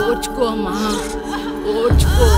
ఓర్చుకో అమ్మా, ఓర్చుకో.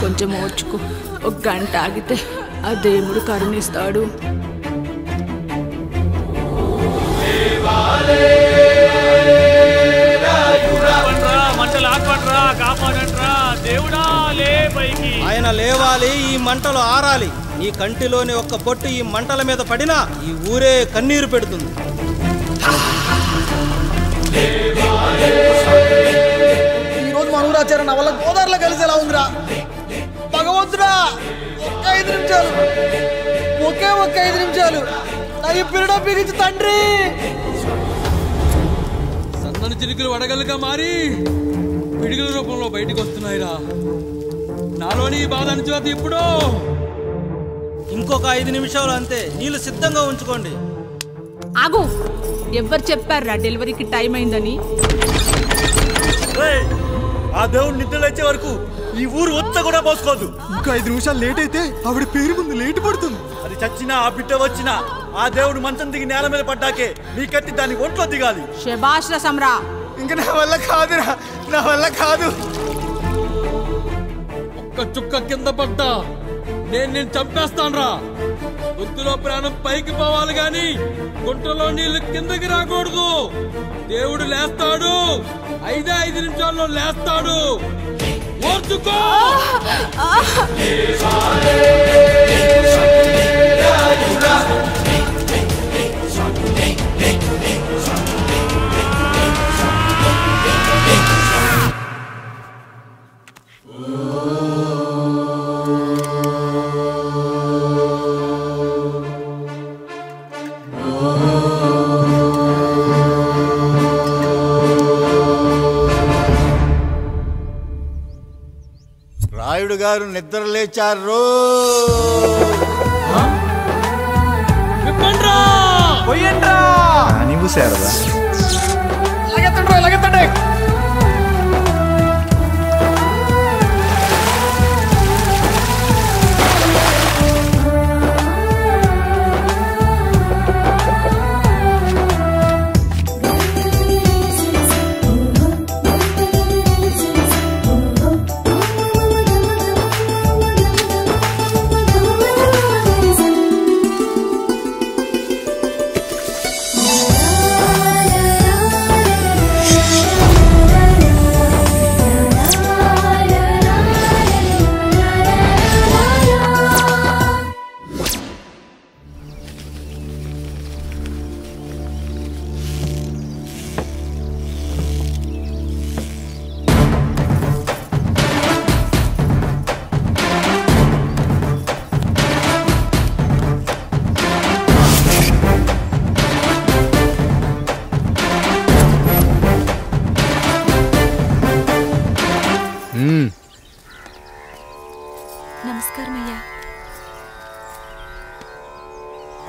కొంచెం ఓర్చుకో, ఒక గంట ఆగితే ఆ దేవుడు కరుణిస్తాడు. ఆయన లేవాలి, ఈ మంటలు ఆరాలి. నీ కంటిలోని ఒక్క పొట్టు ఈ మంటల మీద పడినా ఈ ఊరే కన్నీరు పెడుతుంది. ఈరోజు మన ఊరాచారం నా వల్ల గోదావరిలో కలిసేలా ఉందిరా. భగవంతుడా, ఒక్క 5 నిమిషాలు, ఒక్క 5 నిమిషాలు నాకు పిల్లడ పిలిచి తండ్రి. సన్నని చిరుకులు వడగలుగా మారి పిడుగుల రూపంలో బయటకు వస్తున్నాయిరా. నాలోని బాధ అనిచోత ఇప్పుడు. ఇంకొక 5 నిమిషాలు అంతే, నీళ్ళు సిద్ధంగా ఉంచుకోండి. ఆగు, ఎవరు చెప్పారా డెలివరీకి టైం అయిందని? ఆ దేవుడు నిద్ర లేచే వరకు ఈ ఊరు ఒత్త కూడా పోసుకోదు. ఇంకా 5 నిమిషాలు లేట్ అయితే ఆవిడ పేరు ముందు లేట్ పడుతుంది. అది చచ్చినా ఆ బిడ్డ వచ్చినా ఆ దేవుడు మంచం దిగి నేల మీద పడ్డాకే నీ కత్తి దాని ఒంట్లో దిగాలి. శభాష్ రా సమ్రా. ఇంకా నా వల్ల కాదురా, నా వల్ల కాదు. ఒక్క చుక్క కింద పడ్డా నేను చంపేస్తానురా. బుద్ధిలో ప్రాణం పైకి పోవాలి గాని గుంటలో నీళ్లు కిందకి రాకూడదు. దేవుడు లేస్తాడు, 5 నిమిషాల్లో లేస్తాడు. ఓర్చుకో. రాయుడు గారు నిద్ర లేచారు. నీవు శారదా లగెత్తండి.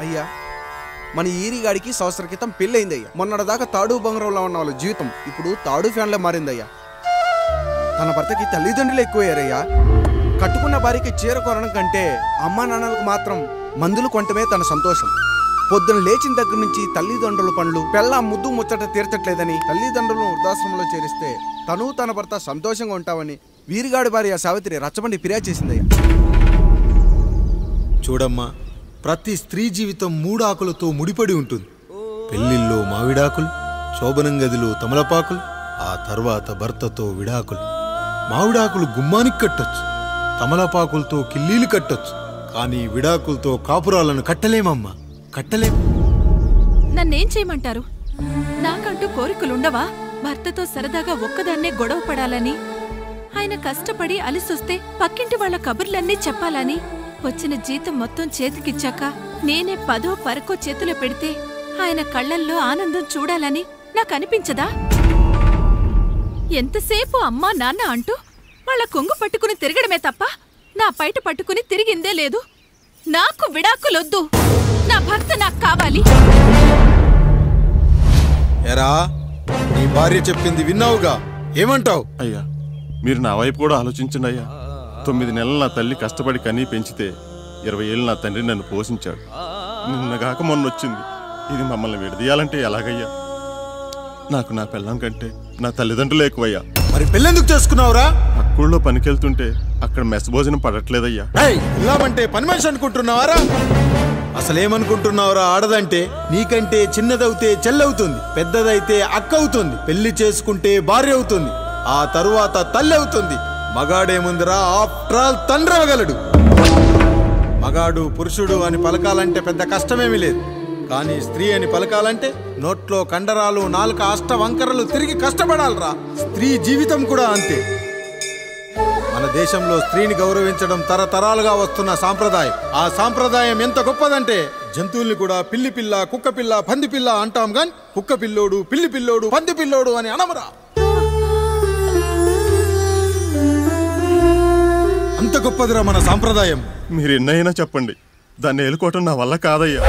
అయ్యా, మన ఈరిగాడికి సంవత్సరం క్రితం పెళ్ళయిందయ్యా. మొన్నటిదాకా తాడు బంగారంలో ఉన్న వాళ్ళ జీవితం ఇప్పుడు తాడు ఫ్యాన్లో మారిందయ్యా. తన భర్తకి తల్లిదండ్రులు ఎక్కువయ్యారయ్యా. కట్టుకున్న భార్యకి చీర కొనడం కంటే అమ్మా నాన్నలకు మాత్రం మందులు కొనటమే తన సంతోషం. పొద్దున లేచిన దగ్గర నుంచి తల్లిదండ్రుల పనులు, పెళ్ళ ముద్దు ముచ్చట తీర్చట్లేదని తల్లిదండ్రులను వృద్ధాశ్రమంలో చేరిస్తే తను తన భర్త సంతోషంగా ఉంటామని వీరిగాడి భార్య సావిత్రి రచ్చబండి ఫిర్యాదు చేసిందయ్యా. చూడమ్మా, ప్రతి స్త్రీ జీవితం 3 ఆకులతో ముడిపడి ఉంటుంది. పెళ్లిల్లో మావిడాకులు, శోభనం గదిలో తమలపాకులు, ఆ తర్వాత భర్తతో విడాకులు. మావిడాకులు గుమ్మానికి కట్టొచ్చు, తమలపాకులతో కిల్లీలు కట్టొచ్చు, కానీ విడాకులతో కాపురాలను కట్టలేమమ్మా, కట్టలేం. నన్నేం చేయమంటారు? నాకంటూ కోరికలుండవా? భర్తతో సరదాగా ఒక్కదాన్నే గొడవ పడాలని, ఆయన కష్టపడి అలిసొస్తే పక్కింటి వాళ్ళ కబుర్లన్నీ చెప్పాలని, వచ్చిన జీతం మొత్తం చేతికిచ్చాక నేనే 10వ పరకో చేతిలో పెడితే ఆయన కళ్ళల్లో ఆనందం చూడాలని నాకనిపించదా? ఎంతసేపు అమ్మా నాన్న అంటూ వాళ్ళ కొంగు పట్టుకుని తిరగడమే తప్ప నా పైట పట్టుకుని తిరిగిందే లేదు. నాకు విడాకులొద్దు, నా భర్త నాకు కావాలి. ఎరా, నీ భార్య చెప్పింది విన్నావుగా, ఏమంటావు? అయ్యా, మీరు నా వైపు కూడా ఆలోచించండి అయ్యా. 9 నెలలు నా తల్లి కష్టపడి కనీ పెంచితే 20 ఏళ్ళు నా తండ్రి నన్ను పోషించాడు. నిన్నగాక మొన్న వచ్చింది. ఇది మమ్మల్ని విడదీయాలంటే ఎలాగయ్యా? నాకు నా పిల్లం కంటే నా తల్లిదండ్రులు ఎక్కువయ్యా. మరి పెళ్ళెందుకు చేసుకున్నావురా? అక్కూళ్ళో పనికెళ్తుంటే అక్కడ మెస్ భోజనం పడట్లేదయ్యా. ఇలామంటే పని మనిషి అనుకుంటున్నావారా? అసలేమనుకుంటున్నావురా? ఆడదంటే నీకంటే చిన్నదవుతే చెల్లవుతుంది, పెద్దదైతే అక్క అవుతుంది, పెళ్లి చేసుకుంటే భార్య అవుతుంది, ఆ తరువాత తల్లి అవుతుంది. మగాడేముందిరా, ఆఫ్టర్ ఆల్ తండ్రి అవ్వగలడు. మగాడు పురుషుడు అని పలకాలంటే పెద్ద కష్టమేమీ లేదు. కానీ స్త్రీ అని పలకాలంటే నోట్లో కండరాలు, నాలుక అష్టవంకరలు తిరిగి కష్టపడాలరా. స్త్రీ జీవితం కూడా అంతే. మన దేశంలో స్త్రీని గౌరవించడం తరతరాలుగా వస్తున్న సాంప్రదాయం. ఆ సాంప్రదాయం ఎంత గొప్పదంటే జంతువుల్ని కూడా పిల్లి పిల్ల, కుక్క పిల్ల, పంది పిల్ల అంటాం గాని కుక్క పిల్లోడు, పిల్లి పిల్లోడు, పంది పిల్లోడు అని అనమరా. అంత గొప్పదిరా మన సాంప్రదాయం. మీరు ఎన్నైనా చెప్పండి, దాన్ని ఏలుకోవటం నా వల్ల కాదయ్యా.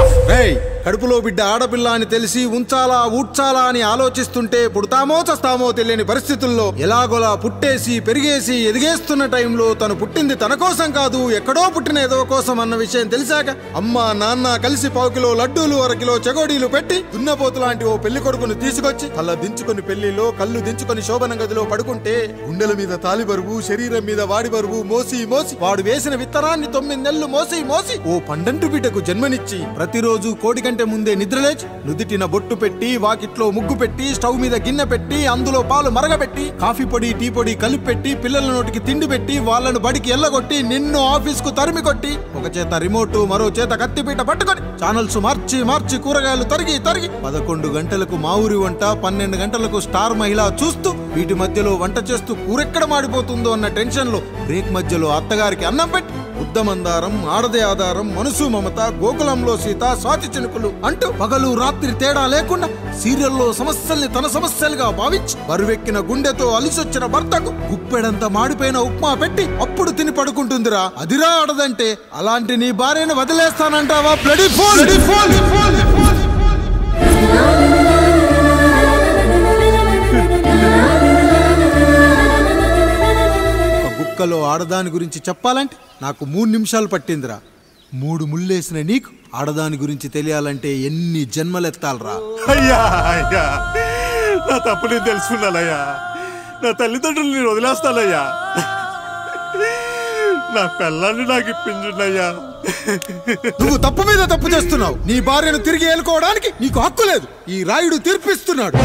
కడుపులో బిడ్డ ఆడపిల్ల అని తెలిసి ఉంచాలా ఊడ్చాలా అని ఆలోచిస్తుంటే పుడతామో చస్తామో తెలియని పరిస్థితుల్లో ఎలాగోలా పుట్టేసి పెరిగేసి ఎదిగేస్తున్న టైంలో తను పుట్టింది తన కోసం కాదు, ఎక్కడో పుట్టిన ఏదో కోసం అన్న విషయం తెలిసాక అమ్మ నాన్న కలిసి 1 కిలో లడ్డూలు, 1 కిలో చెగోడీలు పెట్టి దున్నపోతు లాంటి ఓ పెళ్లి కొడుకును తీసుకొచ్చి తల దించుకుని పెళ్లిలో కళ్ళు దించుకుని శోభన గదిలో పడుకుంటే గుండెల మీద తాలి బరువు, శరీరం మీద వాడి బరువు మోసి మోసి వాడు వేసిన విత్తనాన్ని 9 నెలలు మోసి మోసి ఓ పండంటు బిడ్డకు జన్మనిచ్చి ప్రతిరోజు కోడి కంటే ముందే నిద్రలేచి నుదిటిన బొట్టు పెట్టి, వాకిట్లో ముగ్గు పెట్టి, స్టవ్ మీద గిన్నె పెట్టి, అందులో పాలు మరగబెట్టి, కాఫీ పొడి టీ పొడి కలిపి పెట్టి, పిల్లల నోటికి తిండి పెట్టి, వాళ్ళను బడికి ఎల్లగొట్టి, నిన్ను ఆఫీస్ కు తరిమి కొట్టి, ఒక చేత రిమోట్ మరో చేత కత్తిపీట పట్టుకొని ఛానల్స్ మార్చి మార్చి కూరగాయలు తరిగి తరిగి 11 గంటలకు మా ఊరి వంట, 12 గంటలకు స్టార్ మహిళ చూస్తూ వీటి మధ్యలో వంట చేస్తూ కూరెక్కడ మాడిపోతుందో అన్న టెన్షన్ లో బ్రేక్ మధ్యలో అత్తగారికి అన్నం పెట్టి ఉద్దమందారం, ఆడదే ఆధారం, మనసు మమత, గోకులంలో సీత, స్వాతి చినుకులు అంటూ పగలు రాత్రి తేడా లేకుండా సీరియల్లో సమస్యల్ని తన సమస్యలుగా భావించి బరువెక్కిన గుండెతో అలిసొచ్చిన భర్తకు గుప్పెడంత మాడిపోయిన ఉప్మా పెట్టి అప్పుడు తిని పడుకుంటుందిరా. అదిరా ఆడదంటే. అలాంటి నీ భార్యను వదిలేస్తానంటావా? Bloody fool! కుక్కలో ఆడదాని గురించి చెప్పాలంటే నాకు 3 నిమిషాలు పట్టిందిరా. 3 ముళ్ళేసిన నీకు ఆడదాని గురించి తెలియాలంటే ఎన్ని జన్మలెత్తాలరా. అయ్యా అయ్యా, నా తప్పు నేను తెలుసుకున్నానయ్యా. నా తల్లిదండ్రులు నేను వదిలేస్తానయ్యా. నా పిల్లల్ని నాకు ఇప్పించున్నాయ్యా. నువ్వు తప్పు మీద తప్పు చేస్తున్నావు. నీ భార్యను తిరిగి ఏలుకోవడానికి నీకు హక్కు లేదు. ఈ రాయుడు తీర్పిస్తున్నాడు.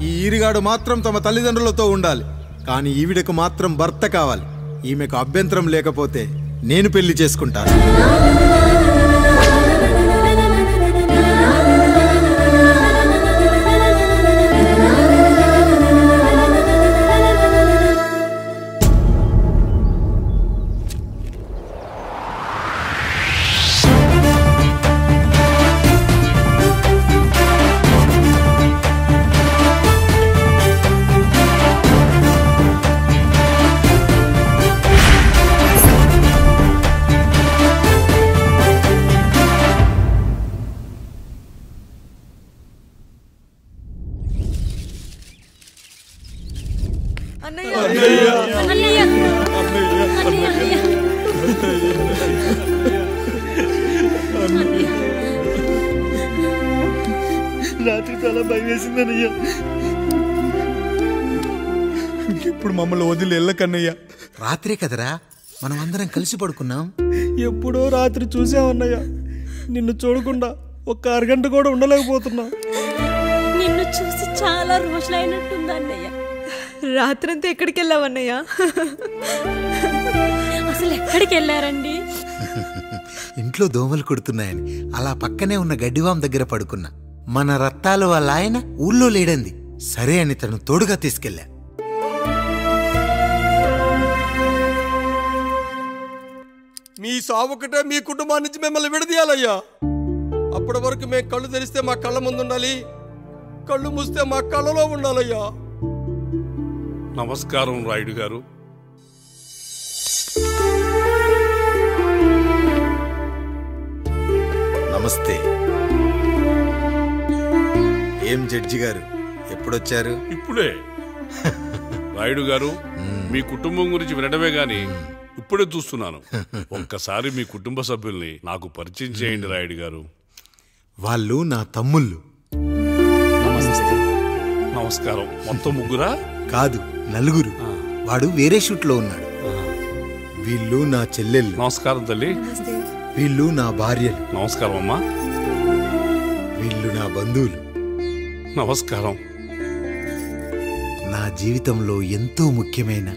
ఈ ఈరిగాడు మాత్రం తమ తల్లిదండ్రులతో ఉండాలి, కానీ ఈవిడకు మాత్రం భర్త కావాలి. ఈమెకు అభ్యంతరం లేకపోతే నేను పెళ్లి చేసుకుంటాను. రాత్రి చాలా భయం వేసిందనయ్యా. ఇప్పుడు మమ్మల్ని వదిలి వెళ్ళకన్నయ్యా. రాత్రే కదరా మనం అందరం కలిసి పడుకున్నాం. ఎప్పుడో రాత్రి చూసామన్నయ్యా. నిన్ను చూడకుండా 1 అరగంట కూడా ఉండలేకపోతున్నా. నిన్ను చూసి చాలా రోజులైనట్టుంది అన్నయ్య. రాత్రంతా ఎక్కడికి వెళ్ళావన్నయ్యా? అసలు ఎక్కడికి వెళ్ళారండి? ఇంట్లో దోమలు కుడుతున్నాయని అలా పక్కనే ఉన్న గడ్డివాం దగ్గర పడుకున్నా. మన రత్తాలు వాళ్ళ ఆయన ఊళ్ళో లేడంది. సరే అని తను తోడుగా తీసుకెళ్ళా. మీ సావుకటే మీ కుటుంబాన్ని నుంచి మిమ్మల్ని విడదీయాలయ్యా. అప్పటి వరకు మేము కళ్ళు తెరిస్తే మా కళ్ళ ముందు ఉండాలి, కళ్ళు మూస్తే మా కళ్ళలో ఉండాలయ్యా. నమస్కారం రాయుడు గారు. నమస్తే. ఏం జడ్జి గారు ఎప్పుడొచ్చారు? ఇప్పుడే. రాయుడు గారు, మీ కుటుంబం గురించి వినడమే గాని ఇప్పుడే చూస్తున్నాను. ఒక్కసారి మీ కుటుంబ సభ్యుల్ని నాకు పరిచయం చేయండి రాయుడు గారు. వాళ్ళు నా తమ్ముళ్ళు. నమస్కారం. మొత్తం ముగ్గురా? కాదు, నలుగురు. వాడు వేరే షూట్లో ఉన్నాడు. వీళ్ళు నా చెల్లెళ్ళు. నమస్కారం తల్లి. వీళ్ళు నా భార్యలు. నమస్కారం అమ్మా. వీళ్ళు నా బంధువులు. నమస్కారం. నా జీవితంలో ఎంతో ముఖ్యమైన,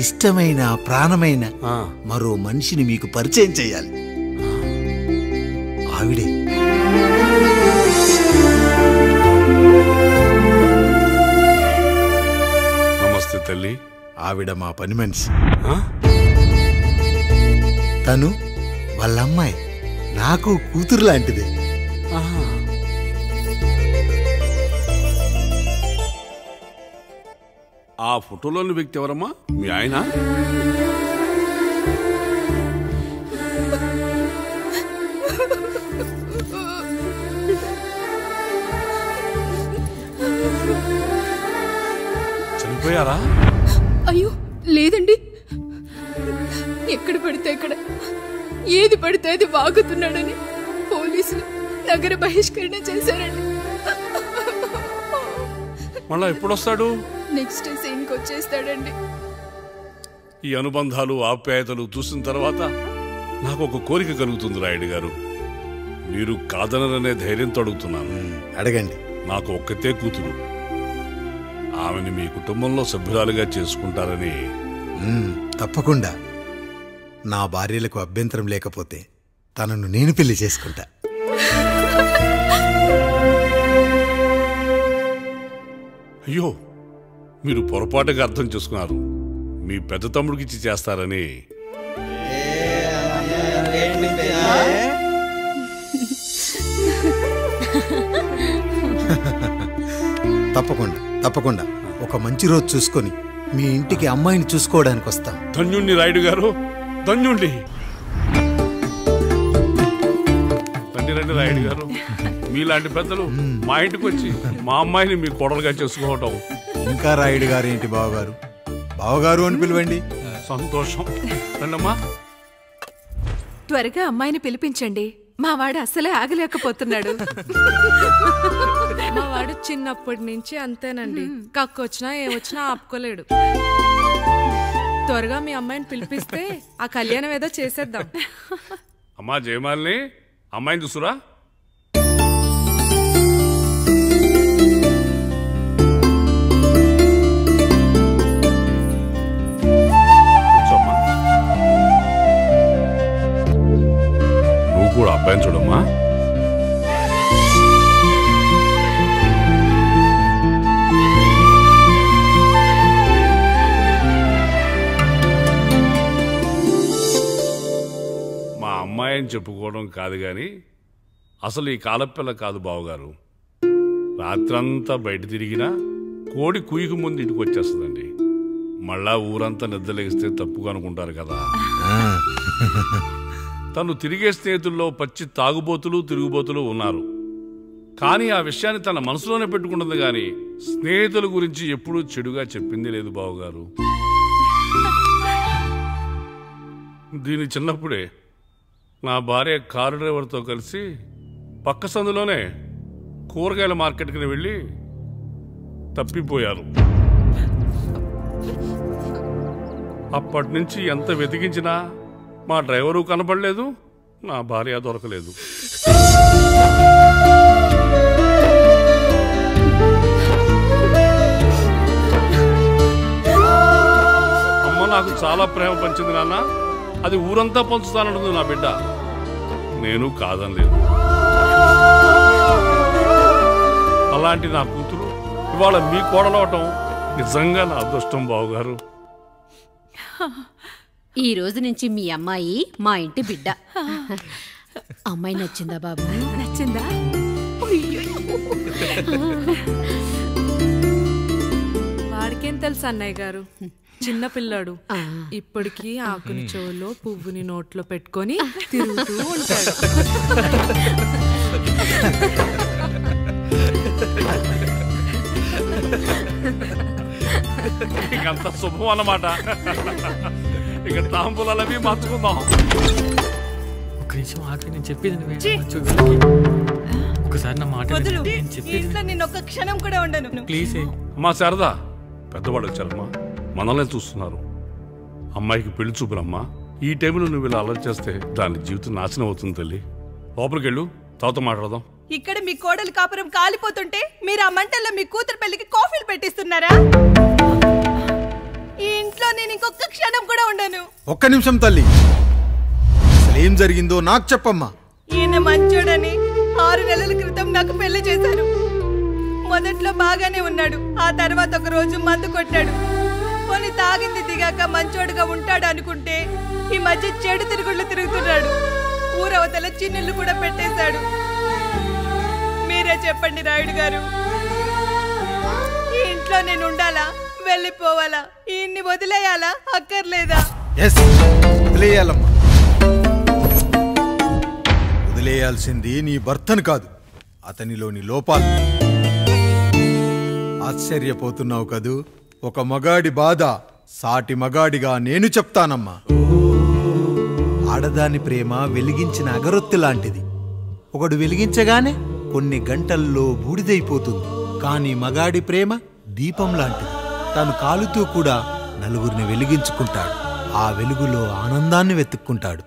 ఇష్టమైన, ప్రాణమైన మరో మనిషిని మీకు పరిచయం చేయాలి. ఆవిడే నమస్తే తల్లి. ఆవిడ మా పని మనిషి. తను వాళ్ళ అమ్మాయి. నాకు కూతురు లాంటిదే. ఆ ఫోటోలోని వ్యక్తి ఎవరమ్మా? మీ ఆయన? చనిపోయారా? అయ్యో లేదండి. ఎక్కడ పడితే అక్కడ, ఏది పడితే అది వాగుతున్నాడని పోలీసులు నగర బహిష్కరణ చేశారండి. మళ్ళా ఎప్పుడొస్తాడు? నెక్స్ట్ సీన్కి వచ్చేస్తాడండి. ఈ అనుబంధాలు, ఆప్యాయతలు చూసిన తర్వాత నాకు ఒక కోరిక కలుగుతుంది రాయుడు గారు. మీరు కాదనరనే ధైర్యంతో అడుగుతున్నాను. అడగండి. నాకు ఒక్కతే కూతురు. ఆమెని మీ కుటుంబంలో సభ్యురాలుగా చేసుకుంటారని. తప్పకుండా. నా భార్యలకు అభ్యంతరం లేకపోతే తనను నేను పెళ్లి చేసుకుంటా. అయ్యో, మీరు పొరపాటుగా అర్థం చేసుకున్నారు. మీ పెద్ద తమ్ముడికి ఇచ్చి చేస్తారని. తప్పకుండా తప్పకుండా. ఒక మంచి రోజు చూసుకొని మీ ఇంటికి అమ్మాయిని చూసుకోవడానికి వస్తాం. ధన్యుణ్ణి రాయుడు గారు, ధన్యుణ్ణి. రండి రండి రాయుడు గారు. మీలాంటి పెద్దలు మా ఇంటికి వచ్చి మా అమ్మాయిని మీ కోడలుగా చేసుకోవటం. ఇంకా రాయుడు గారు ఏంటి బావగారు? బావగారు అని పిలవండి. సంతోషం. రండమ్మా. త్వరగా అమ్మాయిని పిలిపించండి. మా వాడు అసలే ఆగలేకపోతున్నాడు. మా వాడు చిన్నప్పటి నుంచి అంతేనండి. కక్కొచ్చినా ఏమొచ్చినా ఆపుకోలేడు. త్వరగా మీ అమ్మాయిని పిలిపిస్తే ఆ కళ్యాణం ఏదో చేసేద్దాం. అమ్మా జయమాలిని, అమ్మాయిని చూసురా. నువ్వు కూడా అబ్బాయిని చూడమ్మా. మా అమ్మాయి అని చెప్పుకోవడం కాదు గాని అసలు ఈ కాలపిల్ల కాదు బావగారు. రాత్రంతా బయట తిరిగినా కోడి కుయ్యకు ముందు ఇంటికి వచ్చేస్తుందండి. మళ్ళా ఊరంతా నిద్రలేగిస్తే తప్పుగా అనుకుంటారు కదా. తను తిరిగే స్నేహితుల్లో పచ్చి తాగుబోతులు, తిరుగుబోతులు ఉన్నారు. కానీ ఆ విషయాన్ని తన మనసులోనే పెట్టుకుంటుంది గాని స్నేహితుల గురించి ఎప్పుడూ చెడుగా చెప్పింది లేదు బావగారు. దీని చిన్నప్పుడే నా భార్య కారు డ్రైవర్తో కలిసి పక్క సందులోనే కూరగాయల మార్కెట్కి వెళ్ళి తప్పిపోయారు. అప్పటి నుంచి ఎంత వెతికించినా మా డ్రైవరు కనపడలేదు, నా భార్య దొరకలేదు. అమ్మ నాకు చాలా ప్రేమ పంచింది నాన్న. అది ఊరంతా పంచుతానంటుంది నా బిడ్డ. నేను కాదనలేదు. అలాంటి నా కూతురు ఇవాళ మీ కోడలవటం నిజంగా నా అదృష్టం బావగారు. ఈ రోజు నుంచి మీ అమ్మాయి మా ఇంటి బిడ్డ. అమ్మాయి నచ్చిందా బాబు? నచ్చిందా? వాడికేం తెలుసు అన్నయ్య గారు, చిన్న పిల్లాడు. ఇప్పటికీ ఆకుని చెవులో పువ్వుని నోట్లో పెట్టుకొని తిరుగుతూ ఉంటాడు. ఇకంత శుభం అన్నమాట. ఇక తాంబూలవి మార్చుకుందాం. ఒక నిమిషం ఆఖరి నేను చెప్పేది ఒకసారి నా మాట ఒక్క క్షణం కూడా ఉండను. ప్లీజ్ అమ్మా శారదా, పెద్దవాళ్ళు వచ్చారమ్మా, మనల్ని చూస్తున్నారు. అమ్మాయికి పెళ్లి చూపురమ్మా. ఈ టైంలో నువ్వు ఇలా అలర్ట్ చేస్తే దాని జీవితం నాశనం అవుతుంది తల్లి. లోపలికి వెళ్ళు, తాత మాట్లాడదాం. ఇక్కడ మీ కోడలు కాపురం కాలిపోతుంటే మీరు ఆ మంటల్లో మీ కూతురు పెళ్లికి కాఫీలు పెట్టిస్తున్నారా? ఈ ఇంట్లో నేను ఇంకొక క్షణం కూడా ఉండను. ఒక్క నిమిషం తల్లి, అసలేం జరిగిందో నాకు చెప్పమ్మా. ఈయన మంచోడని 6 నెలల క్రితం నాకు పెళ్లి చేశారు. మొదట్లో బాగానే ఉన్నాడు, ఆ తర్వాత ఒక రోజు మందు కొట్టాడు. కొని తాగింది దిగాక మంచోడుగా ఉంటాడు అనుకుంటే ఈ మధ్య చెడు తిరుగుళ్ళు తిరుగుతున్నాడు. ఊరవతల చిన్నుళ్ళు కూడా పెట్టేశాడు. మీరే చెప్పండి రాయుడు గారు, ఈ ఇంట్లో నేను ఉండాలా, వెళ్ళిపోవాలా, ఈయన్ని వదిలేయాలా, అక్కర్లేదా? వదిలేయాలమ్మా. వదిలేయాల్సింది నీ భర్తను కాదు, అతనిలోని లోపాలు. ఆశ్చర్యపోతున్నావు కదూ? ఒక మగాడి బాధ సాటి మగాడిగా నేను చెప్తానమ్మా. ఆడదాని ప్రేమ వెలిగించిన అగరొత్తి లాంటిది. ఒకడు వెలిగించగానే కొన్ని గంటల్లో బూడిదైపోతుంది. కానీ మగాడి ప్రేమ దీపం లాంటిది. తాను కాలుతూ కూడా నలుగురిని వెలిగించుకుంటాడు. ఆ వెలుగులో ఆనందాన్ని వెతుక్కుంటాడు.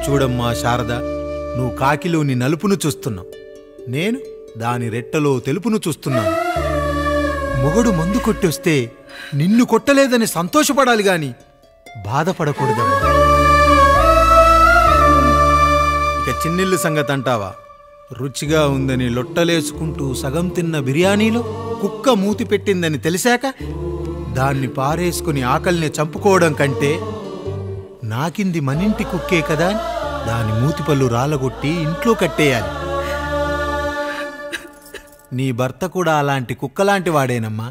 చూడమ్మా శారద, నువ్వు కాకిలోని నలుపును చూస్తున్నావు, నేను దాని రెట్టలో తెలుపును చూస్తున్నాను. మొగడు మందు కొట్టొస్తే నిన్ను కొట్టలేదని సంతోషపడాలి గాని బాధపడకూడదమ్మా. ఇక చిన్నిల్లు సంగతి అంటావా? రుచిగా ఉందని లొట్టలేసుకుంటూ సగం తిన్న బిర్యానీలో కుక్క మూతి పెట్టిందని తెలిసాక దాన్ని పారేసుకుని ఆకలిని చంపుకోవడం కంటే నాకింది మనింటి కుక్కే కదా దాని మూతిపళ్ళు రాలగొట్టి ఇంట్లో కట్టేయాలి. నీ భర్త కూడా అలాంటి కుక్కలాంటి వాడేనమ్మా.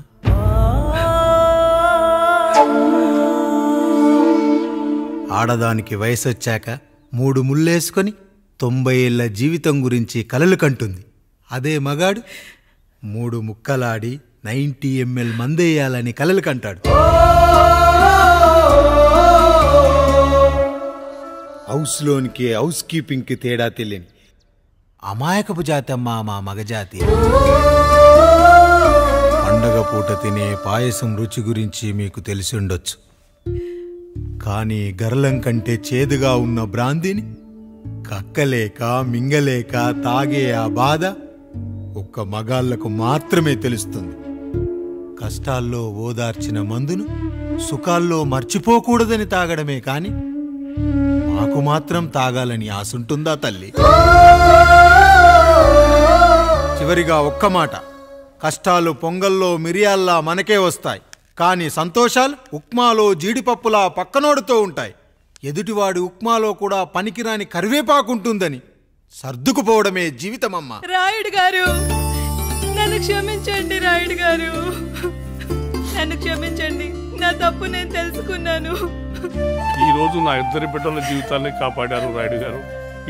ఆడదానికి వయసొచ్చాక 3 ముళ్ళేసుకొని 90 ఏళ్ల జీవితం గురించి కలలు కంటుంది. అదే మగాడు 3 ముక్కలాడి 90 ml మందేయాలని కలలు కంటాడు. హౌస్లోనికి హౌస్ కీపింగ్కి తేడా తెలియని అమాయకపు జాతి అమ్మా మా మగజాతి. పండగ పూట తినే పాయసం రుచి గురించి మీకు తెలిసి ఉండొచ్చు. కానీ గర్లం కంటే చేదుగా ఉన్న బ్రాందీని కక్కలేక మింగలేక తాగే ఆ బాధ ఒక్క మగాళ్లకు మాత్రమే తెలుస్తుంది. కష్టాల్లో ఓదార్చిన మందును సుఖాల్లో మర్చిపోకూడదని తాగడమే కాని మాకు మాత్రం తాగాలని ఆశుంటుందా తల్లి? చివరిగా ఒక్క మాట, కష్టాలు పొంగల్లో మిరియాల్లా మనకే వస్తాయి, కానీ సంతోషాలు ఉప్మాలో జీడిపప్పులా పక్కనోడుతో ఉంటాయి. ఎదుటివాడి ఉప్మాలో కూడా పనికిరాని కరివేపాకుంటుందని సర్దుకుపోవడమే జీవితమమ్మా. రాయుడు గారు, నన్ను క్షమించండి. రాయుడు గారు, నన్ను క్షమించండి. నా తప్పు నేను తెలుసుకున్నాను. ఈ రోజు నా 2 బిడ్డల జీవితాన్ని కాపాడారు రాయుడు గారు.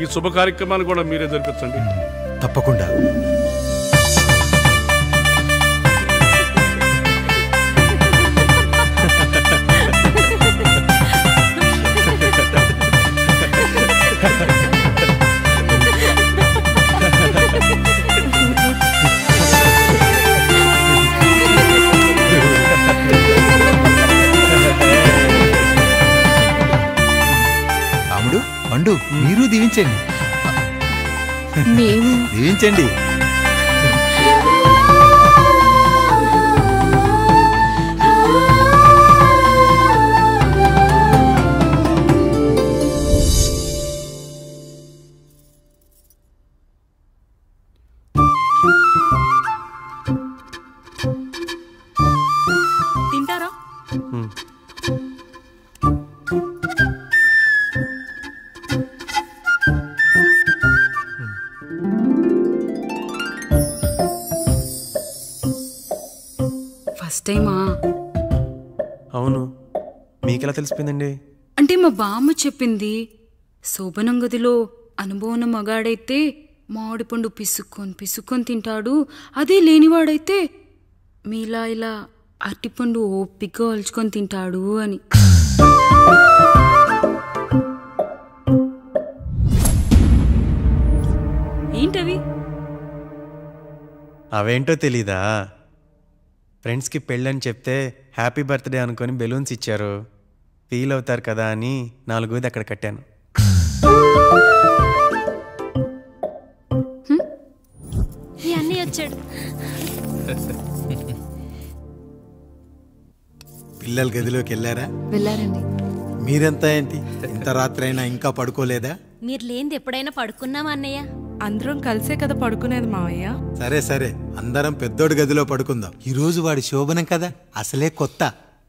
ఈ శుభ కార్యక్రమాన్ని కూడా మీరే జరిపించండి. తప్పకుండా. రాముడు, పండు, మీరు దీవించండి. దీవించండి. తింటారా? మీకెలా తెలిసిపోయిందండి? అంటే మా బామ్మ చెప్పింది. శోభనం గదిలో అనుభవం మగాడైతే మామిడి పండు పిసుక్కొని తింటాడు, అదే లేనివాడైతే మీలా ఇలా అరటిపండు ఓపిగ్గా ఒలుచుకొని తింటాడు అని. ఏంటవి? అవేంటో తెలీదా? ఫ్రెండ్స్కి పెళ్ళని చెప్తే హ్యాపీ బర్త్డే అనుకొని బెలూన్స్ ఇచ్చారు, ఫీల్ అవుతారు కదా అని 4 అక్కడ కట్టాను. అన్నీ వచ్చాడు. పిల్లల గదిలోకి వెళ్ళారా? వెళ్ళారండి. మీరెంత ఏంటి ఇంత రాత్రి అయినా ఇంకా పడుకోలేదా? మీరు లేనిది ఎప్పుడైనా పడుకున్నామా అన్నయ్య? అందరం కలిసే కదా పడుకునేది మావయ్య. సరే సరే, అందరం పెద్దోడి గదిలో పడుకుందాం. ఈ రోజు వాడి శోభనం కదా, అసలే కొత్త.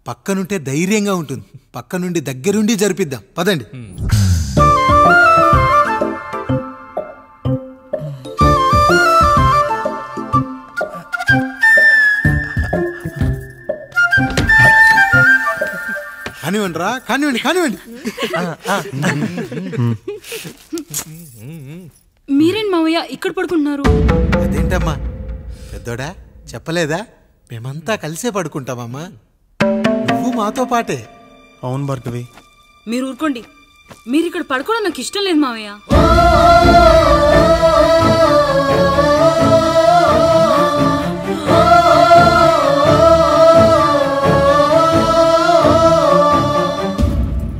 పక్కనుంటే ధైర్యంగా ఉంటుంది, పక్క నుండి దగ్గరుండి జరిపిద్దాం. పదండి. కానివ్వండి రా, కానివ్వండి కానివ్వండి. మీరేం మావయ్య ఇక్కడ పడుకుంటున్నారు? అదేంటమ్మా పెద్దోడా, చెప్పలేదా? మేమంతా కలిసే పడుకుంటామమ్మా, నువ్వు మాతో పాటే. అవును భార్గవి. మీరు ఊరుకోండి, మీరు ఇక్కడ పడుకోవడం నాకు ఇష్టం లేదు మావయ్య.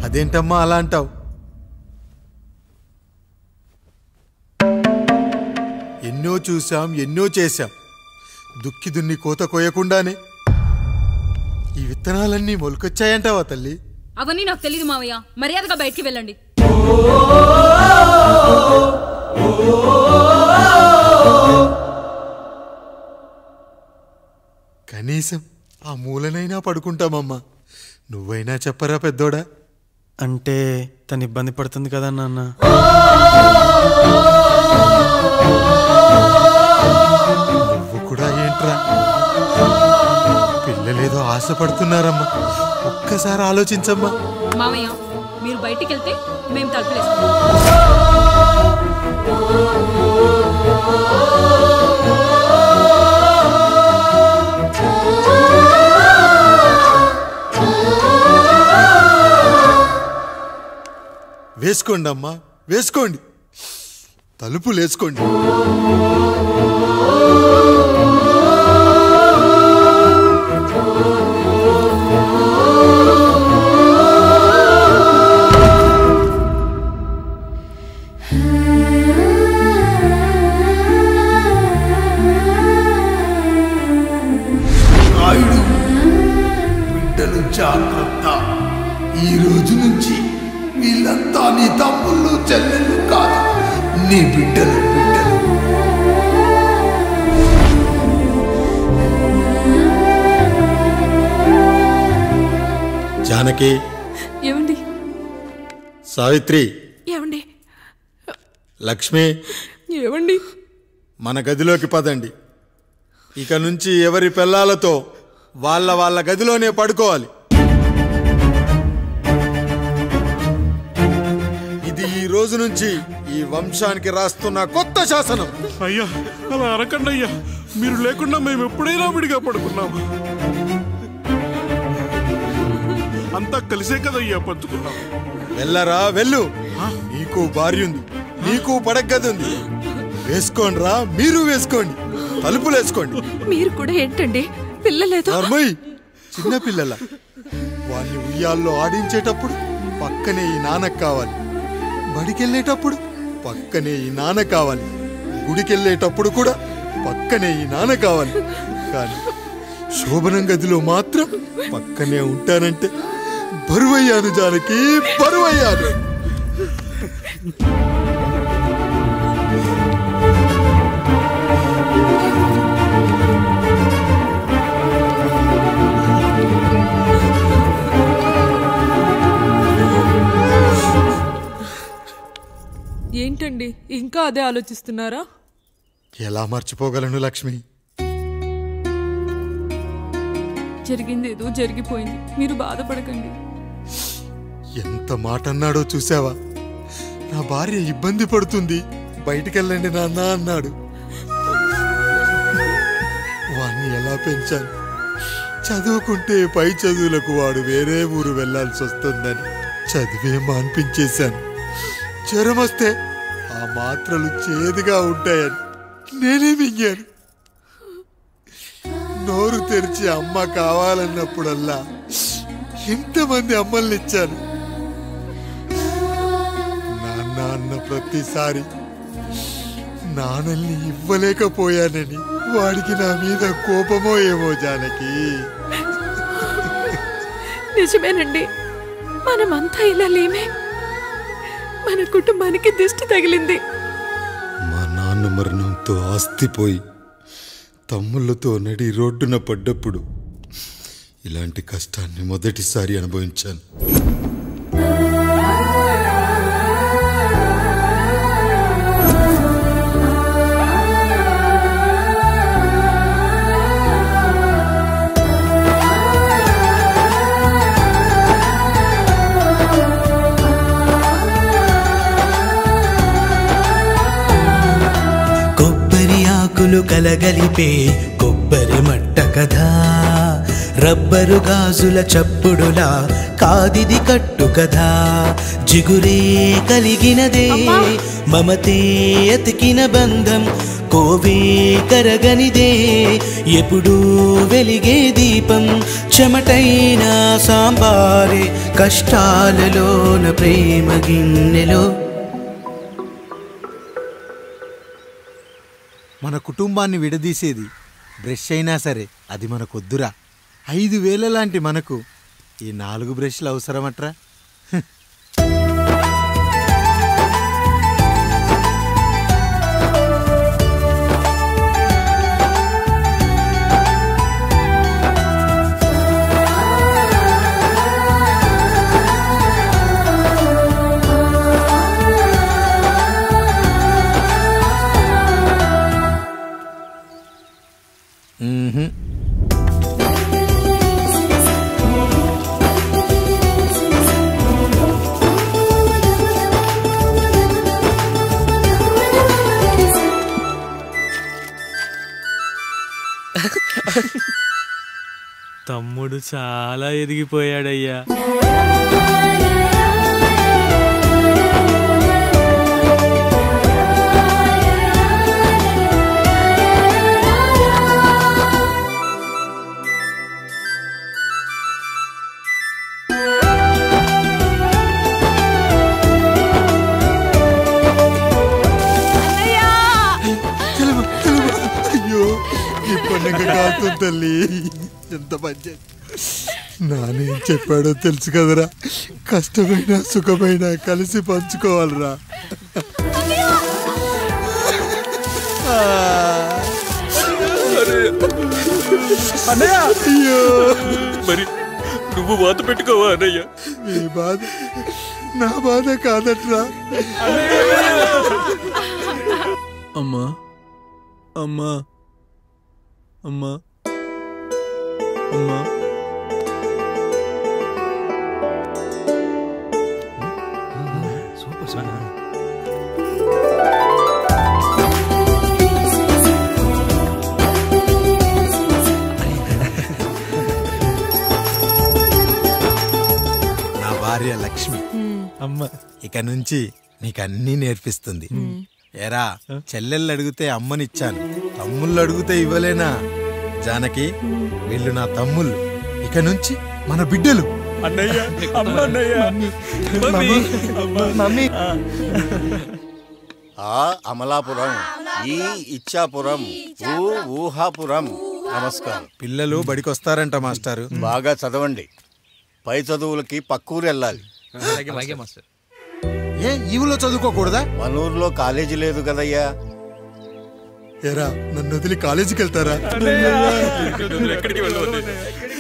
అదేంటమ్మా అలా అంటావు? ఎన్నో చూసాం, ఎన్నో చేశాం. దుక్కి దున్ని కోత కోయకుండానే ఈ విత్తనాలన్నీ మొలకొచ్చాయంటావా తల్లి? అవన్నీ నాకు తెలియదు మావయ్య, మర్యాదగా బయటికి వెళ్ళండి. కనీసం ఆ మూలనైనా పడుకుంటామమ్మా. నువ్వైనా చెప్పరా పెద్దోడా? అంటే తను ఇబ్బంది పడుతుంది కదా నాన్న. నువ్వు కూడా ఏంట్రా, పిల్లలేదో ఆశపడుతున్నారమ్మా, ఒక్కసారి ఆలోచించమ్మా. మావయ్య మీరు బయటికి వెళ్తే మేము తలుపులేసుకుంటాం. వేసుకోండి అమ్మా, వేసుకోండి, తలుపులు వేసుకోండి. రాయుడు, బిడ్డలు జాగ్రత్త. ఈ రోజు నుంచి వీళ్ళంతా నీ తమ్ముళ్ళు చెల్లెళ్ళు కాదు, నీ బిడ్డలు. జానకి, ఏమండి? సావిత్రి, ఏమండి? లక్ష్మి, ఏమండి? మన గదిలోకి పదండి. ఇక నుంచి ఎవరి పిల్లలతో వాళ్ళ గదిలోనే పడుకోవాలి. ఇది ఈ రోజు నుంచి ఈ వంశానికి రాస్తున్న కొత్త శాసనం. అయ్యా అలా అరకండి అయ్యా, మీరు లేకుండా మేము ఎప్పుడైనా విడిగా పడుకున్నాము. అంతా కలిసే కదయ్యా పంచుకున్నాం. వెళ్ళరా వెళ్ళు, నీకు భార్య ఉంది, నీకు పడగది ఉంది. వేసుకోండి రా, మీరు వేసుకోండి, తలుపులు వేసుకోండి. మీరు కూడా ఏంటండి పిల్లలేదు? చిన్న పిల్లల వాళ్ళని ఉయ్యాల్లో ఆడించేటప్పుడు పక్కనే ఈ నాన్న కావాలి, బడికెళ్ళేటప్పుడు పక్కనే ఈ నాన్న కావాలి, గుడికెళ్ళేటప్పుడు కూడా పక్కనే ఈ నాన్న కావాలి. కానీ శోభనం గదిలో మాత్రం పక్కనే ఉంటానంటే బరువయ్యాను జానకి, బరువయ్యాను. ఏంటండి ఇంకా అదే ఆలోచిస్తున్నారా? ఎలా మర్చిపోగలను లక్ష్మి? జరిగింది ఏదో జరిగిపోయింది, మీరు బాధపడకండి. ఎంత మాట అన్నాడో చూసావా? నా భార్య ఇబ్బంది పడుతుంది, బయటికెళ్ళండి నాన్న అన్నాడు. వాణ్ణి ఎలా పెంచాను? చదువుకుంటే పై చదువులకు వాడు వేరే ఊరు వెళ్లాల్సి వస్తుందని చదివే మాన్పించేశాను. జ్వరం వస్తే ఆ మాత్రలు చేదుగా ఉంటాయని నేనే మింగాను. నోరు తెరిచి అమ్మ కావాలన్నప్పుడల్లా ఎంతమంది అమ్మల్ని ఇచ్చాను. నాన్న అన్న ప్రతిసారి నాన్నల్ని ఇవ్వలేకపోయానని వాడికి నా మీద కోపమో ఏమో జానకి. నిజమేనండి, మనమంతా ఇలా లేమే. మన కుటుంబానికి దిష్టి తగిలింది. మా నాన్న మరణంతో ఆస్తిపోయి తమ్ముళ్ళతో నడి రోడ్డున పడ్డప్పుడు ఇలాంటి కష్టాన్ని మొదటిసారి అనుభవించాను. కలగలిపే కొబ్బరి మట్ట కథ, రబ్బరు గాజుల చప్పుడులా కాదిది కట్టు కథ. జిగురే కలిగినదే మమతే ఎతికిన బంధం, కోవే కరగనిదే ఎప్పుడూ వెలిగే దీపం. చెమటైన సాంబారే కష్టాలలోన ప్రేమ గిన్నెలో. మన కుటుంబాన్ని విడదీసేది బ్రష్ అయినా సరే అది మనకొద్దురా. 5,000 లాంటి మనకు ఈ 4 బ్రష్లు అవసరమట్రా? తమ్ముడు చాలా ఎదిగిపోయాడయ్యా. అయ్యో ఈ పండుగ కాలుతుంది తల్లి, ఎంత మంచి. నానేం చెప్పాడో తెలుసు కదరా, కష్టమైన సుఖమైన కలిసి పంచుకోవాలరా. అయ్యో మరి నువ్వు బాధ పెట్టుకోవా అన్నయ్య? నీ బాధ నా బాధ కాదట్రా. అమ్మా అమ్మా అమ్మా అమ్మా నా భార్య లక్ష్మి అమ్మ ఇక నుంచి నీకన్నీ నేర్పిస్తుంది. ఎరా చెల్లెళ్ళు అడిగితే అమ్మనిచ్చాను, తమ్ముళ్ళు అడిగితే ఇవ్వలేనా? జానకి వీళ్ళు నా తమ్ముళ్ళు, ఇక నుంచి మన బిడ్డలు. అన్నయ్య అమ్మ అన్నయ్య మమ్మీ. ఆ అమలాపురం, ఈ ఇచ్చాపురం, ఊహాపురం. నమస్కారం. పిల్లలు బడికొస్తారంట మాస్టారు. బాగా చదవండి, పై చదువులకి పక్కూరు వెళ్ళాలి. ఏ ఈ ఊళ్ళో చదువుకోకూడదా? మన ఊర్లో కాలేజీ లేదు కదయ్యా. ఎరా నన్ను వదిలి కాలేజీకి వెళ్తారా?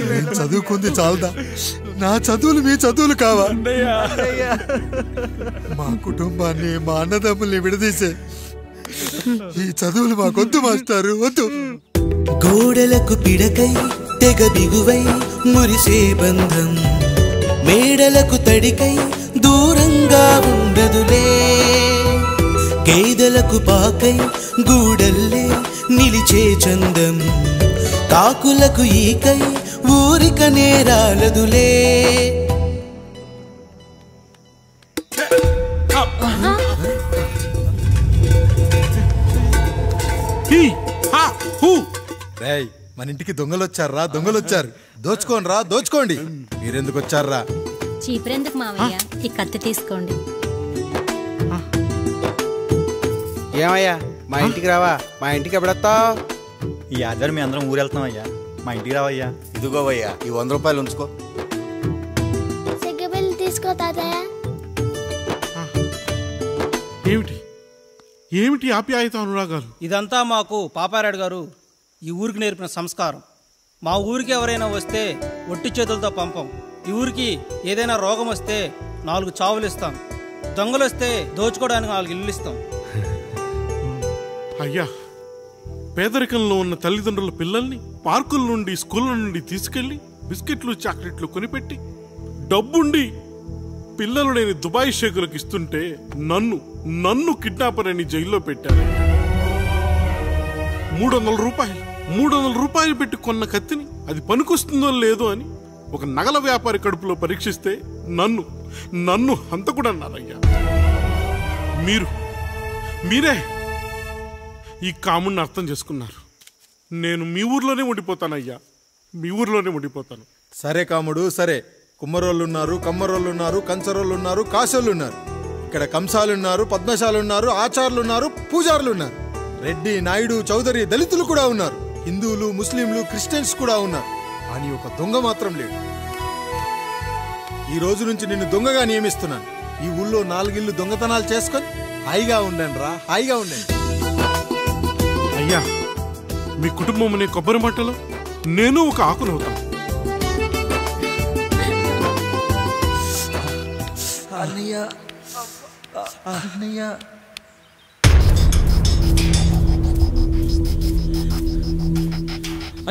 నేను చదువుకుంది చాలదా? నా చదువులు మీ చదువులు కావా? మా కుటుంబాన్ని మా అన్నదమ్ముల్ని విడదీసే ఈ చదువులు మాకొద్దు మాస్టారు, వద్దు. గోడలకు పిడకై తెగ బిగువై మురిసే బంధం, మేడలకు తడికై దూరంగా ఉండదులే, గేదెలకు పాకై గూడల్లే నిలిచే చందం, కాకులకు ఈకై ఊరిక నేరాలదులే. రేయ్, మన ఇంటికి దొంగలు వచ్చారా? దొంగలు వచ్చారు. దోచుకోండి రా, దోచుకోండి. మీరెందుకు వచ్చారా? చీపురెందుకు మావయ్య, ఈ కత్తి తీసుకోండి. ఏమయ్యా, మా ఇంటికి రావా? మా ఇంటికి ఎప్పుడొస్తావు? ఈ ఆదివారం మీ అందరం ఊరెళ్తున్నాం అయ్యా, మా ఇంటికి రావయ్యా. ఇదిగోవయ్యా, ఈ 100 రూపాయలు ఉంచుకో. తీసుకో తాతయ్య. ఏమిటి ఏమిటి ఆప్యాయత అనురాగాలు? ఇదంతా మాకు పాపారాయుడు గారు ఈ ఊరికి నేర్పిన సంస్కారం. మా ఊరికి ఎవరైనా వస్తే ఒట్టి చేతులతో పంపం. ఈ ఊరికి ఏదైనా రోగం వస్తే 4 చావులు ఇస్తాం. దొంగలు వస్తే దోచుకోవడానికి 4 ఇల్లు ఇస్తాం. అయ్యా, పేదరికంలో ఉన్న తల్లిదండ్రుల పిల్లల్ని పార్కుల నుండి స్కూళ్ళ నుండి తీసుకెళ్లి బిస్కెట్లు చాక్లెట్లు కొనిపెట్టి డబ్బుండి పిల్లలు లేని దుబాయ్ షేకులకు ఇస్తుంటే నన్ను కిడ్నాపర్ అని జైల్లో పెట్టారు. 300 రూపాయలు పెట్టి కొన్న కత్తిని అది పనికొస్తుందో లేదో అని ఒక నగల వ్యాపారి కడుపులో పరీక్షిస్తే నన్ను హంతకుడన్నారయ్యా. మీరే ఈ కాముడిని అర్థం చేసుకున్నారు. నేను మీ ఊర్లోనే ఉండిపోతానయ్యా, మీ ఊర్లోనే ఉండిపోతాను. సరే కాముడు, సరే. కుమ్మరోళ్ళున్నారు, కమ్మరోళ్ళున్నారు, కంచరోళ్ళున్నారు, కాశోళ్ళున్నారు. ఇక్కడ కంసాలున్నారు, పద్మశాలున్నారు, ఆచార్యులున్నారు, పూజారులున్నారు. రెడ్డి, నాయుడు, చౌదరి, దళితులు కూడా ఉన్నారు. హిందువులు, ముస్లింలు, క్రిస్టియన్స్ కూడా ఉన్నారు. కానీ ఒక దొంగ మాత్రం లేడు. ఈ రోజు నుంచి నిన్ను దొంగగా నియమిస్తున్నాను. ఈ ఊళ్ళో 4 ఇళ్ళు దొంగతనాలు చేసుకొని హాయిగా ఉండండి రా, హాయిగా ఉండండి. అయ్యా, మీ కుటుంబం అనే కొబ్బరి మంటలో నేను ఒక ఆకునవుతాను. అన్నయ్య, అన్నయ్య.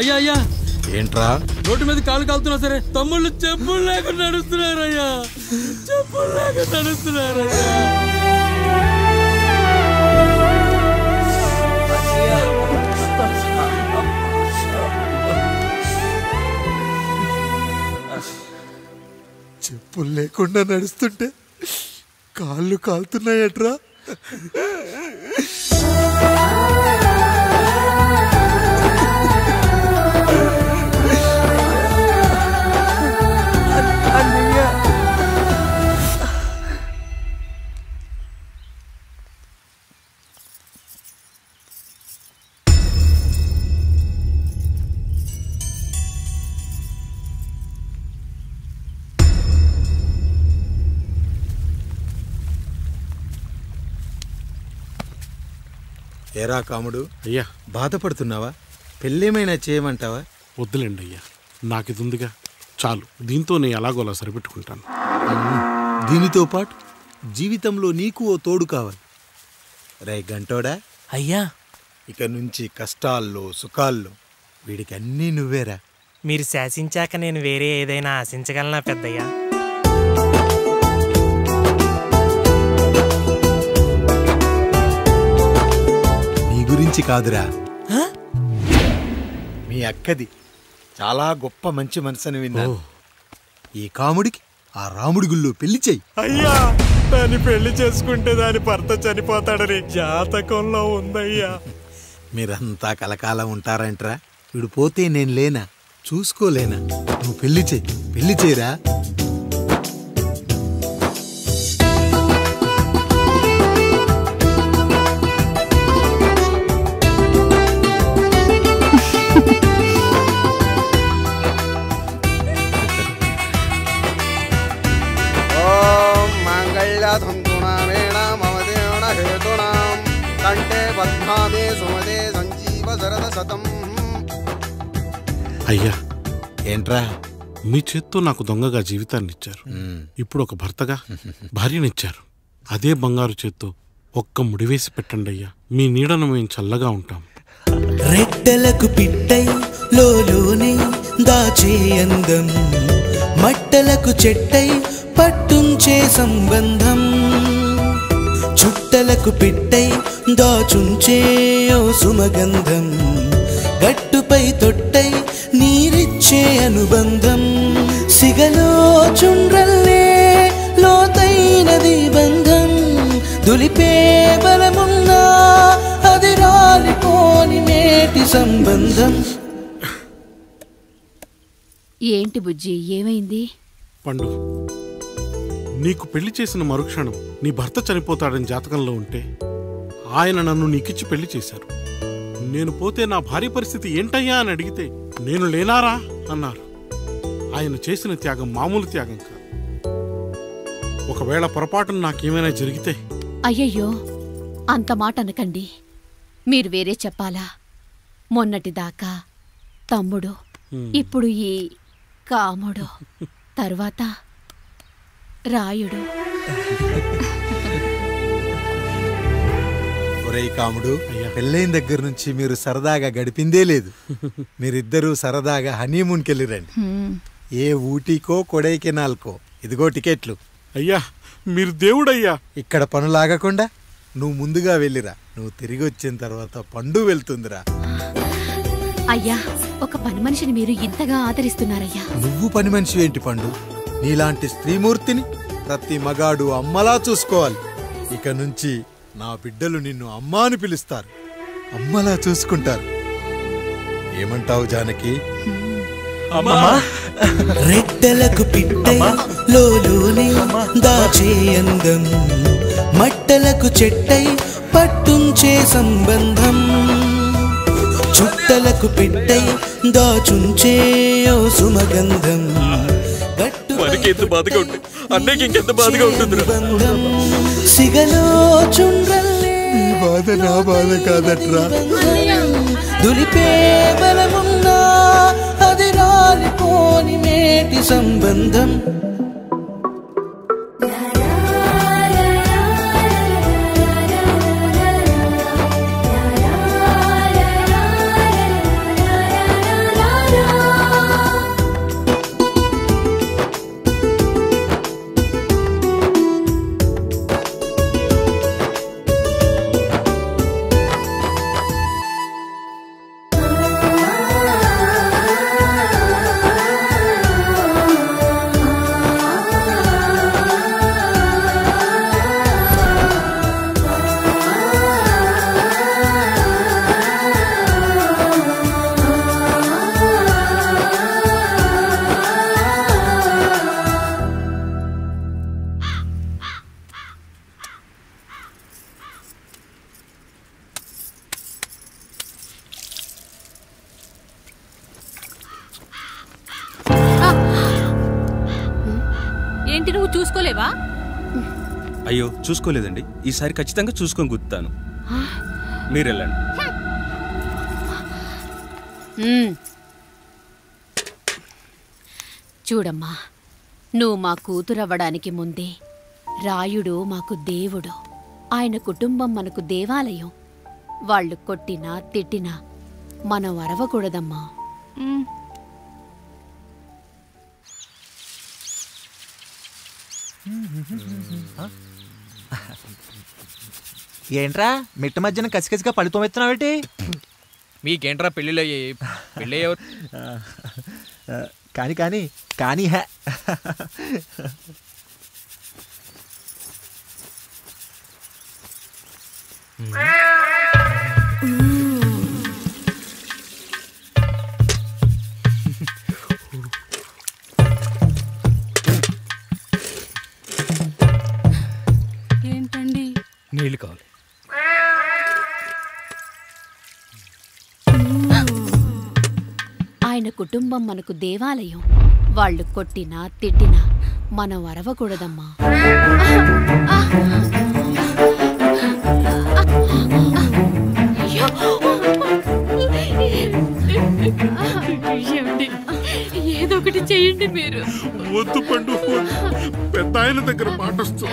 అయ్యా అయ్యా, ఏంట్రా? రోడ్డు మీద కాలు కాలుతున్నా సరే తమ్ముళ్ళు చెప్పులు లేకుండా నడుస్తున్నారయ్యా, చెప్పులు లేకుండా నడుస్తున్నారయ్యా. చెప్పులు లేకుండా నడుస్తుంటే కాళ్ళు కాలుతున్నాయట్రా. ఏరా కాముడు, అయ్యా బాధపడుతున్నావా? పెళ్ళేమైనా చేయమంటావా? వద్దులేండి అయ్యా, నాకిది ఉందిగా చాలు. దీంతో నేను ఎలాగోలా సరిపెట్టుకుంటాను. దీనితో పాటు జీవితంలో నీకు ఓ తోడు కావాలి. రే గంటోడా అయ్యా, ఇక నుంచి కష్టాల్లో సుఖాల్లో వీడికి అన్నీ నువ్వేరా. మీరు శాసించాక నేను వేరే ఏదైనా ఆశించగలనా పెద్దయ్యా? నీ గురించి కాదురా, మీ అక్కది. చాలా గొప్ప మంచి మనసుని విన్నాను. ఈ కాముడికి ఆ రాముడి గుళ్ళో పెళ్లి చెయ్యి. అయ్యా, దాన్ని పెళ్లి చేసుకుంటే దాని భర్త చనిపోతాడని జాతకంలో ఉందయ్యా. మీరంతా కలకాలం ఉంటారంట్రా. వీడు పోతే నేను లేనా, చూసుకోలేనా? నువ్వు పెళ్లి చెయ్యి, పెళ్లి చేయరా. అయ్యా, ఏంట్రా? మీ చేత్తో నాకు దొంగగా జీవితాన్ని ఇచ్చారు. ఇప్పుడు ఒక భర్తగా భార్యనిచ్చారు. అదే బంగారు చేత్తో ఒక్క ముడివేసి పెట్టండి అయ్యా. మీ నీడను మేము చల్లగా ఉంటాం. రెట్టలకు పిట్టై లోలోనే దాచే అందం, మట్టలకు చెట్టై పట్టుంచే సంబంధం చుట్టలకు పిట్టై దాచుంచే ఓ సుమగంధం గట్టుపై తొట్టై నీరిచ్చే అనుబంధం సిగలో చుండ్రల్లే లోతైనది బంధం దులిపే బలమున్నా అది రాలిపోని మేటి సంబంధం. ఏంటి బుజ్జి, ఏమైంది? పండు, నీకు పెళ్లి చేసిన మరుక్షణం నీ భర్త చనిపోతాడని జాతకంలో ఉంటే ఆయన నన్ను నీకిచ్చి పెళ్లి చేశారు. నేను పోతే నా భార్య పరిస్థితి ఏంటయ్యా అని అడిగితే నేను లేనారా అన్నారు. ఆయన చేసిన త్యాగం మామూలు త్యాగం కాదు. ఒకవేళ పొరపాటున నాకేమైనా జరిగితే? అయ్యయ్యో, అంత మాట అనకండి. మీరు వేరే చెప్పాలా? మొన్నటిదాకా తమ్ముడు, ఇప్పుడు ఈ కాముడు, తర్వాత రాయుడు. ఒరేయ్ కాముడు, పెళ్ళైన దగ్గర నుంచి మీరు సరదాగా గడిపిందే లేదు. మీరిద్దరూ సరదాగా హనీమూన్కి వెళ్ళిరండి. ఏ ఊటీకో కొడైకెనాల్కో. ఇదిగో టికెట్లు. అయ్యా, మీరు దేవుడయ్యా. ఇక్కడ పనులాగకుండా నువ్వు ముందుగా వెళ్ళిరా. నువ్వు తిరిగి వచ్చిన తర్వాత పండు వెళ్తుందిరా. అయ్యా, ఒక పని మనిషిని మీరు ఇంతగా ఆదరిస్తున్నారయ్యా. నువ్వు పని మనిషి ఏంటి పండు? నీలాంటి స్త్రీమూర్తిని ప్రతి మగాడు అమ్మలా చూసుకోవాలి. ఇక నుంచి నా బిడ్డలు నిన్ను అమ్మ అని పిలుస్తారు, అమ్మలా చూసుకుంటారు. ఏమంటావు జానకి? రెట్టలకు పిట్టై లోలోనే దాచే అందం మట్టలకు చెట్టై పట్టుంచే సంబంధం చుట్టలకు పిట్టై దాచుంచే ఓ సుమగంధం మనకి ఎంత బాధగా ఉంటుంది, అన్నయ్యకి ఇంకెంత బాధగా ఉంటుంది. సిగలో చుండ్రల్లే ఈ బాధ నా బాధ కాదట్రా. దులిపే బలమున్నా అది రాలిపోని మేటి సంబంధం. ఏంటి, నువ్వు చూసుకోలేవా? అయ్యో, చూసుకోలేదండి. ఈసారి ఖచ్చితంగా చూసుకొని గుర్తాను. మీరు వెళ్ళండి. చూడమ్మా, నువ్వు మా కూతురవ్వడానికి ముందే రాయుడు మాకు దేవుడు. ఆయన కుటుంబం మనకు దేవాలయం. వాళ్ళు కొట్టినా తిట్టినా మనం అరవకూడదమ్మా. ఏంట్రా మిట్ట మధ్యన కసికసిగా పడితోమెత్తున్నావేటి? మీకేంట్రా పెళ్ళిళ్ళయ్యే? పెళ్ళయ్యేవారు కానీ కానీ కానీ హే ఏంటండి? నీళ్ళు కావాలి. ఆయన కుటుంబం మనకు దేవాలయం. వాళ్ళు కొట్టినా తిట్టినా మనం అరవకూడదమ్మా. ఏదో ఒకటి చెయ్యండి మీరు. వద్దు పండు, పెద్ద ఆయన దగ్గర మాటొస్తూ.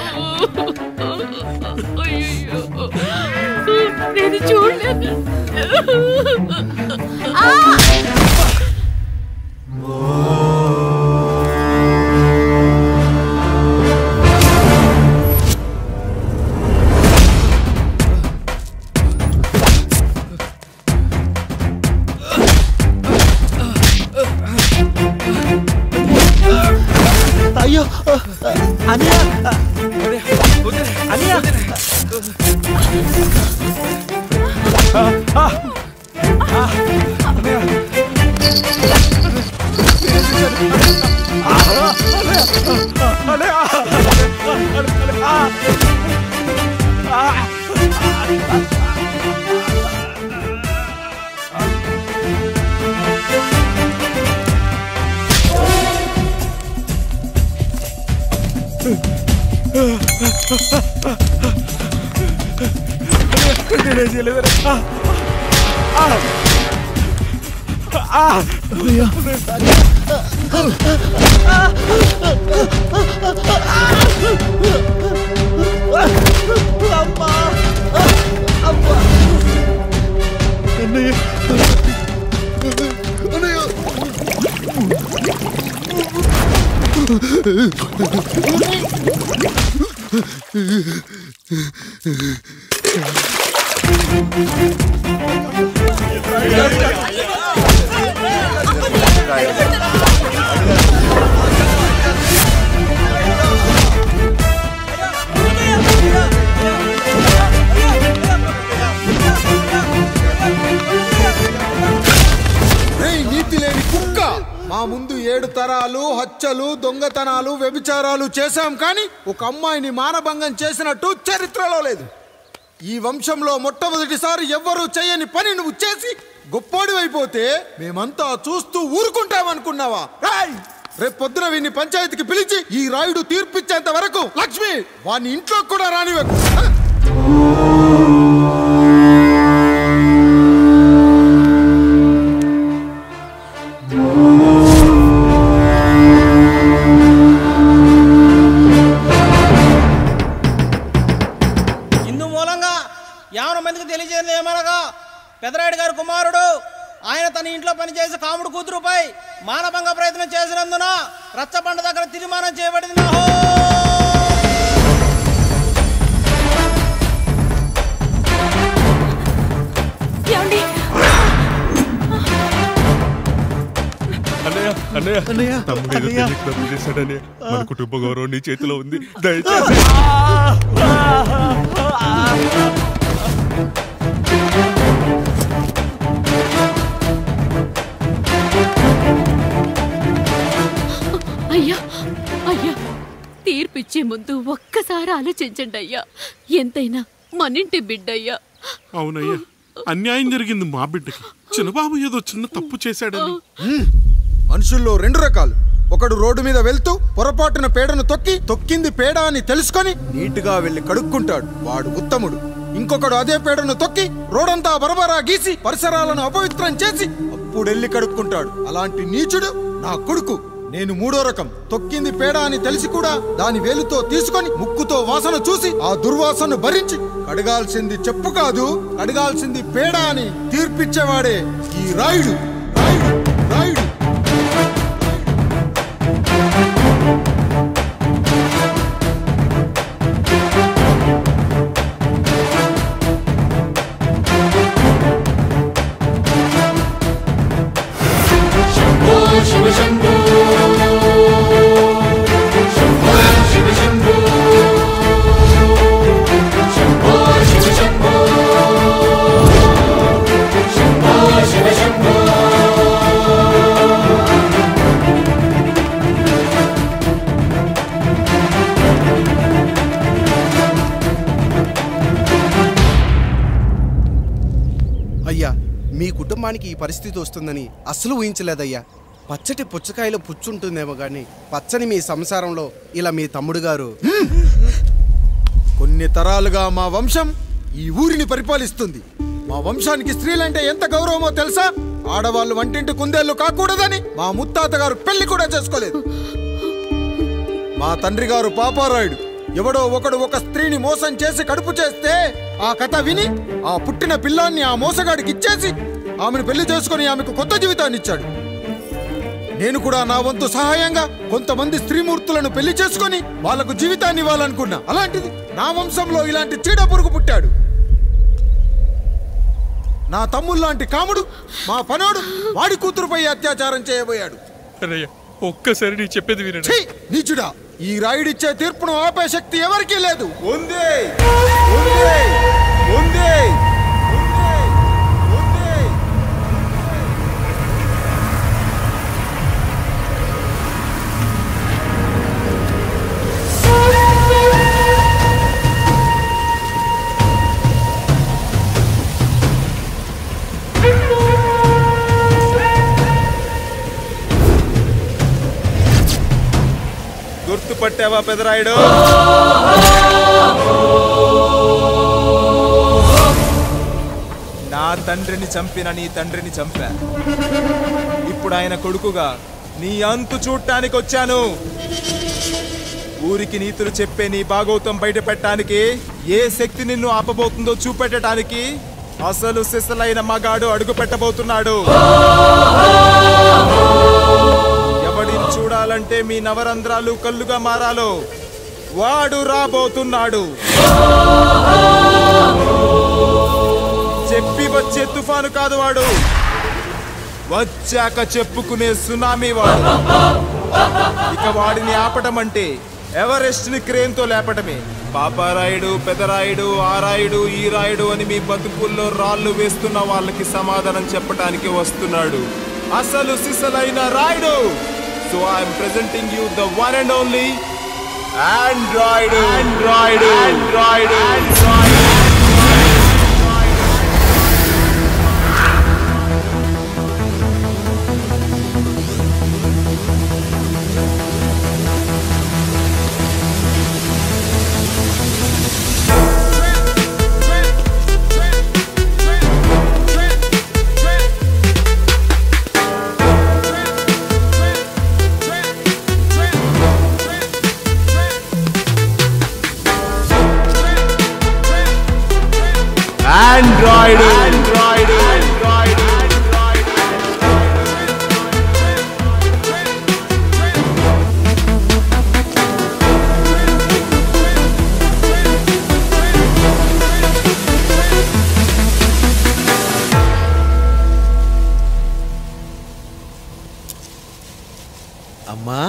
నేను చూడలేదు. మా ముందు 7 తరాలు హత్యలు దొంగతనాలు వ్యభిచారాలు చేశాం కానీ ఒక అమ్మాయిని మానభంగం చేసినట్టు చరిత్రలో లేదు. ఈ వంశంలో మొట్టమొదటిసారి ఎవ్వరూ చేయని పని నువ్వు చేసి గొప్పోడివైపోతే మేమంతా చూస్తూ ఊరుకుంటామనుకున్నావా? రేపు పొద్దున వీడిని పంచాయతీకి పిలిచి ఈ రాయుడు తీర్పిచ్చేంత వరకు లక్ష్మి వాడిని ఇంట్లో కూడా రానివ్వకు. తెలియజేయలేదు ఏమనగా పెదరాయుడు గారి కుమారుడు ఆయన తన ఇంట్లో పనిచేసి కాముడు కూతురుపై మానభంగ ప్రయత్నం చేసినందున రచ్చబండ దగ్గర తీర్మానం చేయబడింది. మన కుటుంబ గౌరవం నీ చేతిలో ఉంది, దయచేసి అయ్యా అయ్యా తీర్పిచ్చే ముందు ఒక్కసారి ఆలోచించండి అయ్యా. ఎంతైనా మనింటి బిడ్డయ్యా. అవునయ్యా, అన్యాయం జరిగింది మా బిడ్డకి. చిన్నబాబు ఏదో చిన్న తప్పు చేశాడని. మనుషుల్లో 2 రకాలు. ఒకడు రోడ్డు మీద వెళ్తూ పొరపాటున పేడను తొక్కింది పేడ అని తెలుసుకొని నీటుగా వెళ్లి కడుక్కుంటాడు, వాడు ఉత్తముడు. ఇంకొకడు అదే పేడను తొక్కి రోడంతా బరబరా గీసి పరిసరాలను అపవిత్రం చేసి అప్పుడెళ్ళి కడుక్కుంటాడు. అలాంటి నీచుడు నా కొడుకు. నేను 3వ రకం. తొక్కింది పేడ అని తెలిసి కూడా దాని వేలుతో తీసుకొని ముక్కుతో వాసన చూసి ఆ దుర్వాసన భరించి కడగాల్సింది చెప్పు కాదు, కడగాల్సింది పేడ అని తీర్పిచ్చేవాడే ఈ రాయుడు. రాయుడు అయ్యా, మీ కుటుంబానికి ఈ పరిస్థితి వస్తుందని అసలు ఊహించలేదయ్యా. పచ్చటి పుచ్చకాయలో పుచ్చుంటుందేమో గాని పచ్చని మీ సంసారంలో ఇలా మీ తమ్ముడు గారు. కొన్ని తరాలుగా మా వంశం ఈ ఊరిని పరిపాలిస్తుంది. మా వంశానికి స్త్రీలంటే ఎంత గౌరవమో తెలుసా? ఆడవాళ్ళు వంటింటి కుందేళ్లు కాకూడదని మా ముత్తాత గారు పెళ్లి కూడా చేసుకోలేదు. మా తండ్రి గారు పాపారాయుడు ఎవడో ఒకడు ఒక స్త్రీని మోసం చేసి కడుపు చేస్తే ఆ కథ విని ఆ పుట్టిన పిల్లాన్ని ఆ మోసగాడికి ఇచ్చేసి ఆమెను పెళ్లి చేసుకుని ఆమెకు కొత్త జీవితాన్ని ఇచ్చాడు. నేను కూడా నా వంతు సహాయంగా కొంతమంది స్త్రీమూర్తులను పెళ్లి చేసుకుని వాళ్లకు జీవితాన్ని ఇవ్వాలనుకున్నా. అలాంటిది నా వంశంలో ఇలాంటి చీడ పురుగు పుట్టాడు. నా తమ్ముళ్ళలాంటి కాముడు మా పనోడు వాడి కూతురుపై అత్యాచారం చేయబోయాడు. ఒక్కసారి నీ చెప్పేది వినండి. నీచుడా, ఈ రాయుడిచ్చే తీర్పును ఆపే శక్తి ఎవరికీ లేదు. మొదలెట్టావా పెదరాయుడు? నా తండ్రిని చంపిన నీ తండ్రిని చంపా. ఇప్పుడు ఆయన కొడుకుగా నీ అంతు చూడటానికి వచ్చాను. ఊరికి నీతులు చెప్పే నీ భాగవతం బయట పెట్టడానికి, ఏ శక్తి నిన్ను ఆపబోతుందో చూపెట్టడానికి అసలు సిసలైన మగాడు అడుగు పెట్టబోతున్నాడు. ఎవడిని చూడాలంటే మీ నవరంధ్రాలు కళ్ళుగా మారాలో వాడు రాబోతున్నాడు. చెప్పి వచ్చే తుఫాను కాదు వాడు, వచ్చాక చెప్పుకునే సునామీ వాడు. ఇక వాడిని ఆపటం అంటే ఎవరెస్ట్ ని క్రేన్ తో లేపటమే. పాపారాయుడు, పెదరాయుడు, ఆరాయుడు, ఈ రాయుడు అని మీ బతుకుల్లో రాళ్ళు వేస్తున్న వాళ్ళకి సమాధానం చెప్పడానికి వస్తున్నాడు అసలు సిసలైన Rayudu. So I'm presenting you the one and only Android. అమ్మా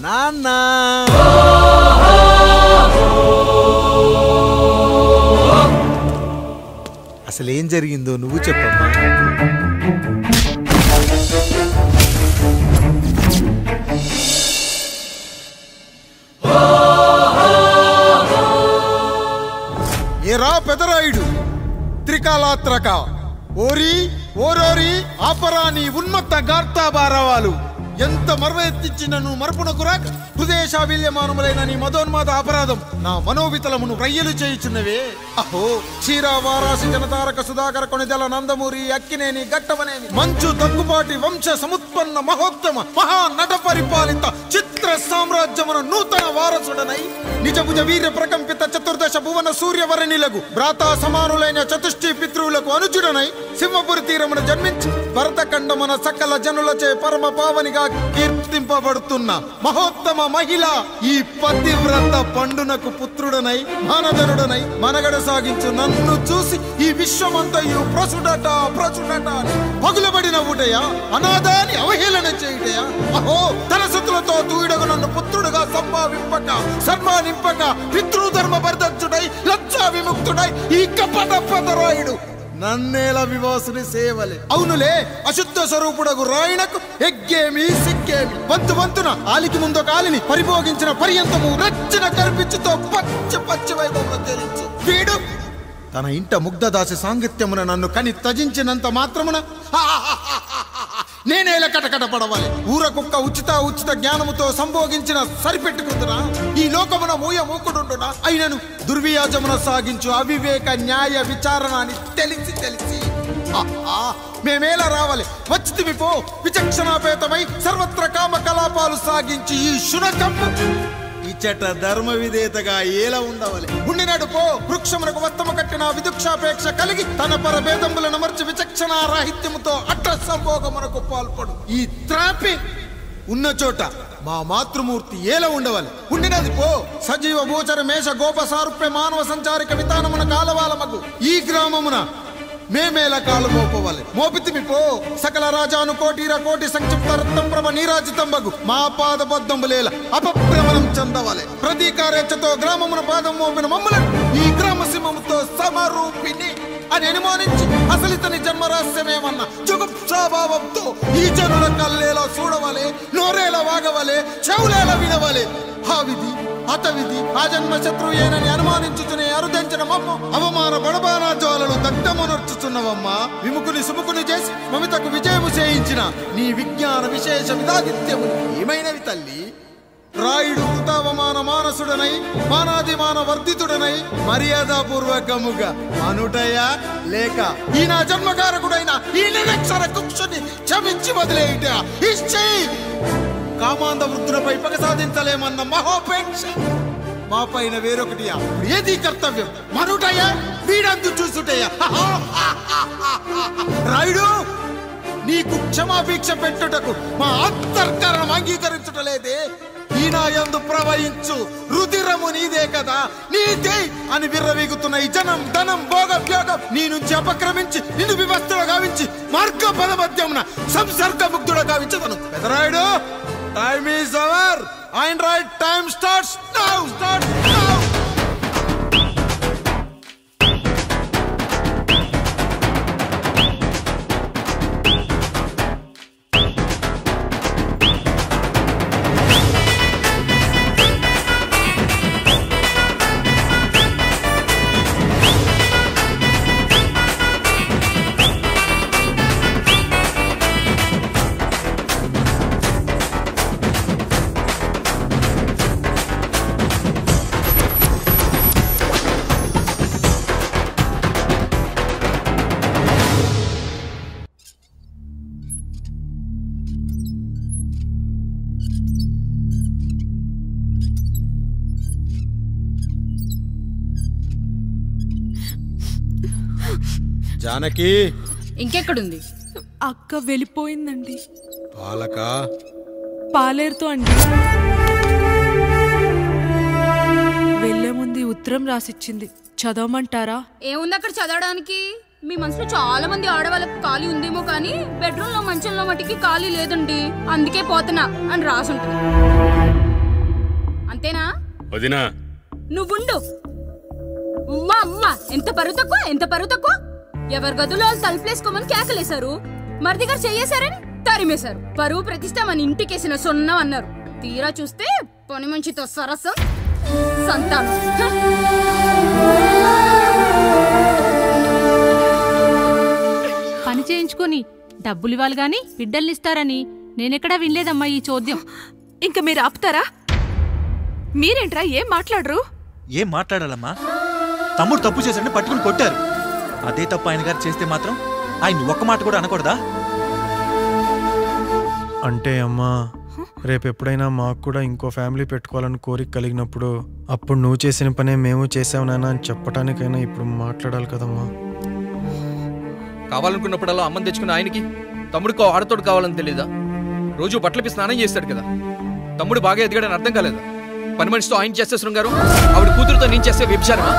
నాన్న, అసలేం జరిగిందో నువ్వు చెప్పమ్మా. ఏరా పెదరాయుడు, త్రికాలాత్రక ఓరి ఓరోరి ఆపరా నీ ఉన్నత గార్తాబారవాలు. ఎంత మర్వెత్తించినను మరపునకు రాక హృదయశావిల్యమానములైన నీ మదోన్మాద అపరాధం నా మనోవితలమును రయ్యలు చేయుచున్నవే. అహో క్షీర వారాసి జనతారక సుధాకర కొనిదెల నందమూరి అక్కినేని గట్టవనేని మంచు దగ్గుపాటి వంశ సముత్పన్న మహోత్తమ మహా నట పరిపాలిత చిత్ర సామ్రాజ్యమున నూతన వారసుడనై నిజభుజ వీర్య ప్రకంపిత చతుర్దశ భువన సూర్యవరణిలకు భ్రాతా సమానులైన చతుష్టి పితృవులకు అనుజుడనై సింహపురి తీరమున జన్మించి భరతఖండమున సకల జనులచే పరమ పావనిగా కీర్తింపబడుతున్న మహోత్తమ మహిళ ఈ పతివ్రత పండునకు పుత్రుడనై మానధనుడనై మనగడ సాగించు నన్ను చూసి ఈ విశ్వమంతయు ప్రసుడట పగులబడిన ఊటయా, అనాథాన్ని అవహేళన చేయుటయా. అహో తన సుతులతో తూయిడగు నన్ను పుత్రుడుగా సంభావింపక సన్మానింపక పితృధర్మ బర్ధక్షుడై లజ్జా విముక్తుడై ఈ కపట పెదరాయుడు నన్నేల వివాసుని సేవలే. అవునులే, అశుద్ధ స్వరూపుడగు రాయణకు ఎగ్గేమి సిగ్గేమి. వంతు వంతున ఆలికి ముందు కాలిని పరిభోగించిన పర్యంతము రచ్చన కల్పించుతో పచ్చి వైభవంలో తేలించు వీడు తన ఇంట ముగ్ధదాసి సాంగత్యమున నన్ను కని త్యజించినంత మాత్రమున నేనేలా కటకట పడవాలి. ఊర కుక్క ఉచిత జ్ఞానముతో సంభోగించిన సరిపెట్టుకుంటున్నా ఈ లోకమున మూకుడుండునా అయినను దుర్వ్యాజమున సాగించు అవివేక న్యాయ విచారణ అని తెలిసి మేమేలా రావాలి. వచ్చితివి పో విచక్షణాపేతమై సర్వత్ర కామ కలాపాలు సాగించి ఈ శునకమ్ము ఇచ్చట ధర్మ విధేతగా ఏలా ఉండవాలి. ఉండినాడు పో వృక్షమునకు వస్తము కట్టిన విదుక్షాపేక్ష కలిగి తన పరభేదములను మర్చి విచక్షణ రాహిత్యముతో అట్ట సంభోగమునకు పాల్పడు. ఈ త్రాపి ఉన్న చోట మా మాతృమూర్తి ఏలా ఉండవాలి. ఉండినది పో సజీవ భూచర మేష గోప సారూప్య మానవ సంచారిక విధానమున కాలవాలమగు ఈ గ్రామమున మేమేలా కాలు మోపవాలి. మోపితిమి పో సకల రాజాను కోటి సంక్షిప్త రత్నం ప్రభ నీరాజితంబగు మా పాదబద్ధములేల అపభ్రమణం చెందవాలి. ప్రతీకారేచ్ఛతో గ్రామమున పాదం మోపిన మమ్మలను ఈ గ్రామ సింహముతో సమరూపిణి అని అనుమానించి అసలితని జన్మరహస్యమేమన్నా జుగుప్సాభావంతో ఈ జనుల కల్లేలా చూడవాలి, నోరేలా వాగవాలి, చెవులేలా వినవాలి. ఆ విధి హతవిధి ఆ జన్మ శత్రుయేనని అనుమానించుచునే అరుదించిన మమ్మ అవమాన బడబానా జ్వాలలు దగ్ధమునర్చుచున్నవమ్మా. విముకుని సుముకుని చేసి మమితకు విజయము చేయించిన నీ విజ్ఞాన విశేష విధాదిత్యము ఏమైనవి తల్లి? రాయుడు కృతావమాన మానసుడనై మానాదిమాన వర్ధితుడనై మర్యాదాపూర్వకముగా అనుటయా లేక ఈ నా జన్మకారకుడైన ఈ నిరక్షర కుక్షుని క్షమించి వదిలేయుట ఇచ్చి కామాంధ వృద్ధులపై పగ సాధించలేమన్న మహోపేక్ష మా పైన వేరొకటియా? ఏది కర్తవ్యం? మనుటయా వీడందు చూసుటయా? రాయుడు నీకు క్షమాభిక్ష పెట్టుటకు మా అంతర్కరణం అంగీకరించుటలేదే. ఈనాయందు ప్రవహించు రుధిరము నీదే కదా, నీదే అని విర్రవీగుతున్న ఈ జనం ధనం భోగభ్యోగం నీ నుంచి అపక్రమించి నిన్ను వివస్థలో గావించి మార్గ పదమధ్యమున సంసర్గముగ్ధుడ గావించదను. Pedarayudu, time is over and right time starts now. Janaki ఇంకెక్కడుంది? అక్క వెళ్ళిపోయిందండి. పాలక పాలేరుతో అండి. వెళ్లే ముందు ఉత్తరం రాసిచ్చింది, చదవమంటారా? ఏముంది అక్కడ చదవడానికి? మీ మనసులో చాలా మంది ఆడవాళ్ళకి ఖాళీ ఉందేమో కానీ బెడ్రూమ్ లో మంచంలో మట్టికి ఖాళీ లేదండి, అందుకే పోతున్నా అని రాసుంటుంది. అంతేనా వదినా? నువ్వుండు. ఎంత పరువు తక్కువ. ఎవరి గదులో తలుపులేసుకోమని కేకలేశారు, మరిది గారు చెయ్యేశారని తరిమేశారు. పరువు ప్రతిష్ట మన ఇంటికేసిన సొన్నం అన్నారు. తీరా చూస్తే పని మంచితో సరసం సంతానం. పని చేయించుకొని డబ్బులు ఇవ్వాలి గాని బిడ్డల్నిస్తారని నేనెక్కడా వినలేదమ్మా ఈ చోద్యం. ఇంకా మీరు ఆపుతారా? మీరేంట్రా ఏం మాట్లాడరు? ఏం మాట్లాడాలమ్మా? తమ్ముడు తప్పు చేశాడని పట్టుకుని కొట్టారు. అదే తప్పు ఆయన గారు చేస్తే మాత్రం ఆయన ఒక్క మాట కూడా అనకూడదా? అంటే అమ్మా, రేపెప్పుడైనా మాకు కూడా ఇంకో ఫ్యామిలీ పెట్టుకోవాలని కోరిక కలిగినప్పుడు అప్పుడు నువ్వు చేసిన పనే మేము చేసావు నాన్న అని చెప్పడానికైనా ఇప్పుడు మాట్లాడాలి కదమ్మా. కావాలనుకున్నప్పుడల్లా అమ్మని తెచ్చుకున్న ఆయనకి తమ్ముడికో ఆడతోడు కావాలని తెలీదా? రోజు బట్టలపి స్నానం చేస్తాడు కదా. తమ్ముడు బాగా ఎదిగాడని అర్థం కాలేదా? పని మనిషితో ఆయన చేస్తే శృంగారం, ఆవిడ కూతురుతో నేను చేస్తే వ్యభిచారమా?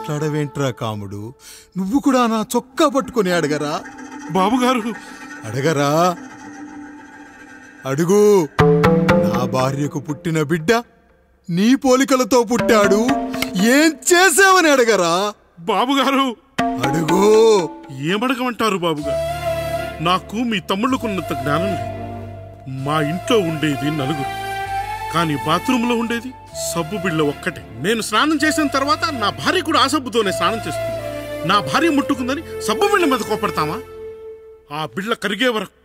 మాట్లాడవేంట్రా కాముడు? నువ్వు కూడా నా చొక్కా పట్టుకొని అడగరా? బాబుగారు అడగరా? అడుగు. నా భార్యకు పుట్టిన బిడ్డ నీ పోలికలతో పుట్టాడు, ఏం చేసావని అడగరా? బాబుగారు అడుగు. ఏమడగమంటారు బాబుగారు? నాకు మీ తమ్ముళ్ళకున్నంత జ్ఞానం లేదు. మా ఇంట్లో ఉండేది నలుగురు, కానీ బాత్రూంలో ఉండేది సబ్బు బిళ్ళ ఒక్కటే. నేను స్నానం చేసిన తర్వాత నా భార్య కూడా ఆ సబ్బుతోనే స్నానం చేస్తుంది. నా భార్య ముట్టుకుందని సబ్బు బిళ్ళ మీద కోపడతామా? ఆ బిళ్ళ కరిగే వరకు,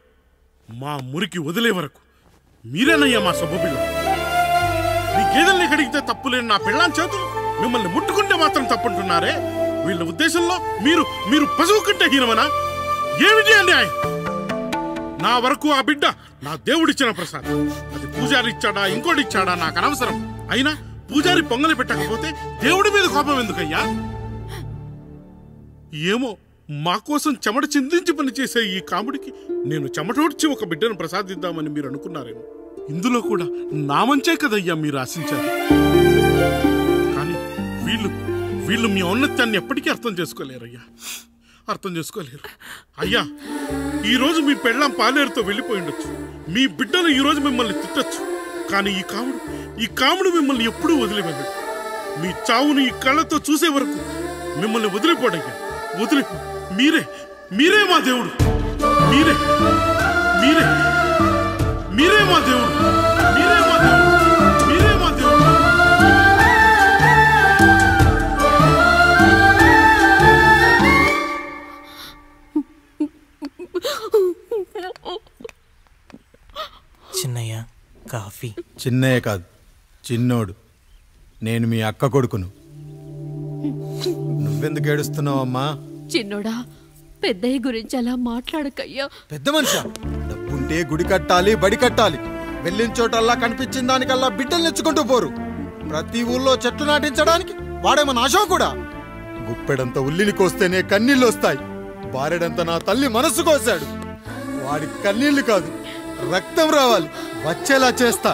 మా మురికి వదిలే వరకు మీరేనయ్యా మా సబ్బు బిళ్ళ. మీ గేదెల్ని కడిగితే తప్పులేని నా పిల్లాని చేతులు మిమ్మల్ని ముట్టుకుంటే మాత్రం తప్పుంటున్నారే. వీళ్ళ ఉద్దేశంలో మీరు పశువు కంటే హీనమనా? ఏమిటి అన్యాయం? నా వరకు ఆ బిడ్డ నా దేవుడిచ్చిన ప్రసాదం. అది పూజారి ఇచ్చాడా ఇంకోటిచ్చాడా నాకు అనవసరం. అయినా పూజారి పొంగలి పెట్టకపోతే దేవుడి మీద కోపం ఎందుకయ్యా? ఏమో, మా కోసం చెమట చిందించి పనిచేసే ఈ కాముడికి నేను చెమటోడ్చి ఒక బిడ్డను ప్రసాదిద్దామని మీరు అనుకున్నారేమో. ఇందులో కూడా నా మంచే కదయ్యా మీరు ఆశించారు. కానీ వీళ్ళు మీ ఔన్నత్యాన్ని ఎప్పటికీ అర్థం చేసుకోలేరయ్యా, అర్థం చేసుకోలేరు. అయ్యా, ఈరోజు మీ పెళ్ళాం పాలేరుతో వెళ్ళిపోయి ఉండొచ్చు, మీ బిడ్డలు ఈరోజు మిమ్మల్ని తిట్టచ్చు. కానీ ఈ కాముడు మిమ్మల్ని ఎప్పుడూ వదిలి వెళ్ళడు. మీ చావును ఈ కళ్ళతో చూసే వరకు మిమ్మల్ని వదిలిపోడయ్యా. మీరే మా దేవుడు. మీరే మీరే మా దేవుడు, మీరే మా దేవుడు, మీరే మా దేవుడు. చిన్నయ్య కాఫీ. చిన్నయ్య కాదు, చిన్నోడు. నేను మీ అక్క కొడుకును. నువ్వెందుకు ఏడుస్తున్నావమ్మా? చిన్నోడా, పెద్దయ్య గురించి అలా మాట్లాడకయ్యా. పెద్ద మనిషి డబ్బుంటే గుడి కట్టాలి, బడి కట్టాలి. వెళ్ళిన చోటల్లా కనిపించిన దానికల్లా బిడ్డలు నెచ్చుకుంటూ పోరు. ప్రతి ఊళ్ళో చెట్లు నాటించడానికి వాడేమన్నా ఆశో కూడా. గుప్పెడంత ఉల్లిని కోస్తేనే కన్నీళ్ళు వస్తాయి. బారెడంత నా తల్లి మనస్సు కోసాడు. వాడి కన్నీళ్లు కాదు, రక్తం రావాలి, వచ్చేలా చేస్తా.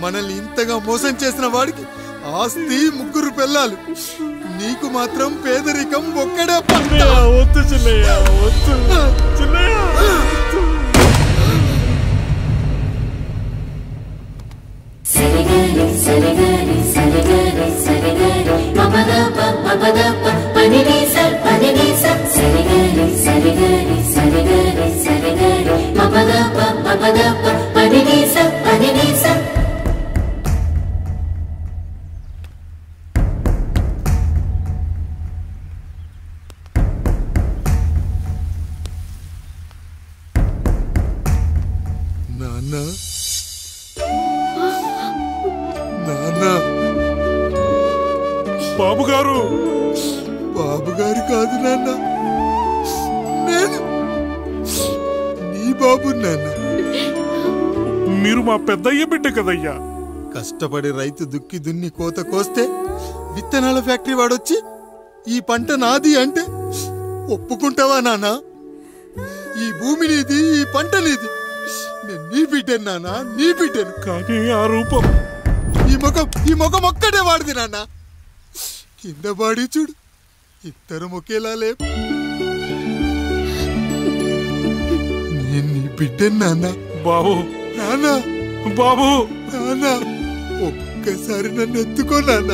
మనల్ని ఇంతగా మోసం చేసిన వాడికి ఆస్తి 3 పిల్లలు. నీకు మాత్రం పేదరికం ఒక్కడే పంట. వద్దు చిన్నయ్య, వద్దు చిన్నయ్య. నాన్న, నాన్న. బాబుగారు. బాబుగారు కాదు నాన్న, నేను నీ బాబు నాన్న. మీరు మా పెద్దయ్య బిడ్డ కదయ్యా. కష్టపడి రైతు దుక్కి దున్ని కోత కోస్తే విత్తనాల ఫ్యాక్టరీ వాడొచ్చి ఈ పంట నాది అంటే ఒప్పుకుంటావా నాన్న? ఈ భూమి నీది, ఈ పంట నీది. నేను నీ బిడ్డను నాన్న, నీ బిడ్డను. కానీ ఆ రూపం, ఈ ముఖం ఒక్కడే వాడిది నాన్న. కింద బాడి చూడు, ఇద్దరు ఒకేలా లేవు. నేను నీ బిడ్డను నాన్న. బాబు, నాన్న, బాబు, నాన్న, ఒక్కసారి నన్ను ఎత్తుకో నాన్న.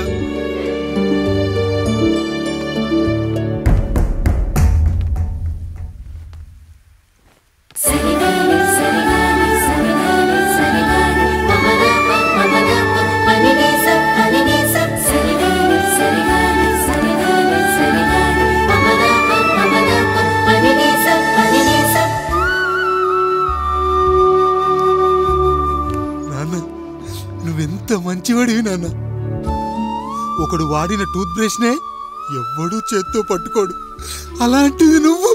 నువ్వెంత మంచివాడివి నాన్న. ఒకడు వాడిన టూత్ బ్రష్ నే ఎవ్వడూ చేత్తో పట్టుకోడు. అలాంటిది నువ్వు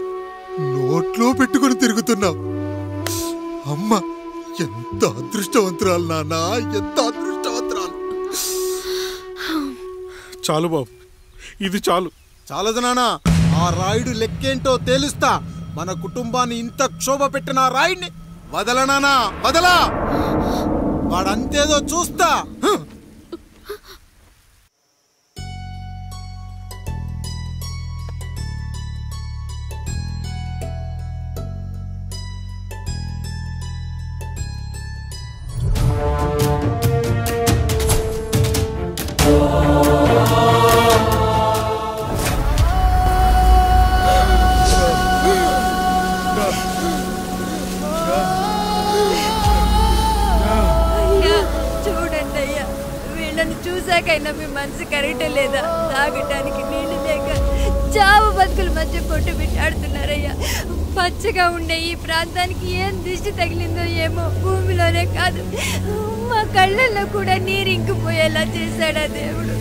నోట్లో పెట్టుకుని తిరుగుతున్నావు. అమ్మ ఎంత అదృష్టవంతురాలు నాన్న, ఎంత అదృష్టవంతురాలు. చాలు బాబు, ఇది చాలు. చాలదు నాన్న. ఆ రాయుడు లెక్కేంటో తేలుస్తా. మన కుటుంబాన్ని ఇంత క్షోభ పెట్టిన ఆ రాయుడిని వదలనానా, వదలా. వాడంతేదో చూస్తా. చూసాకైనా మీ మనసు కరెక్టే లేదా? తాగటానికి నీళ్లు లేక చావు బతుకుల మధ్య కొట్టు బిట్టాడుతున్నారయ్యా. పచ్చగా ఉండే ఈ ప్రాంతానికి ఏం దిష్టి తగిలిందో ఏమో. భూమిలోనే కాదు, మా కళ్ళల్లో కూడా నీరు ఇంకిపోయేలా చేశాడా దేవుడు.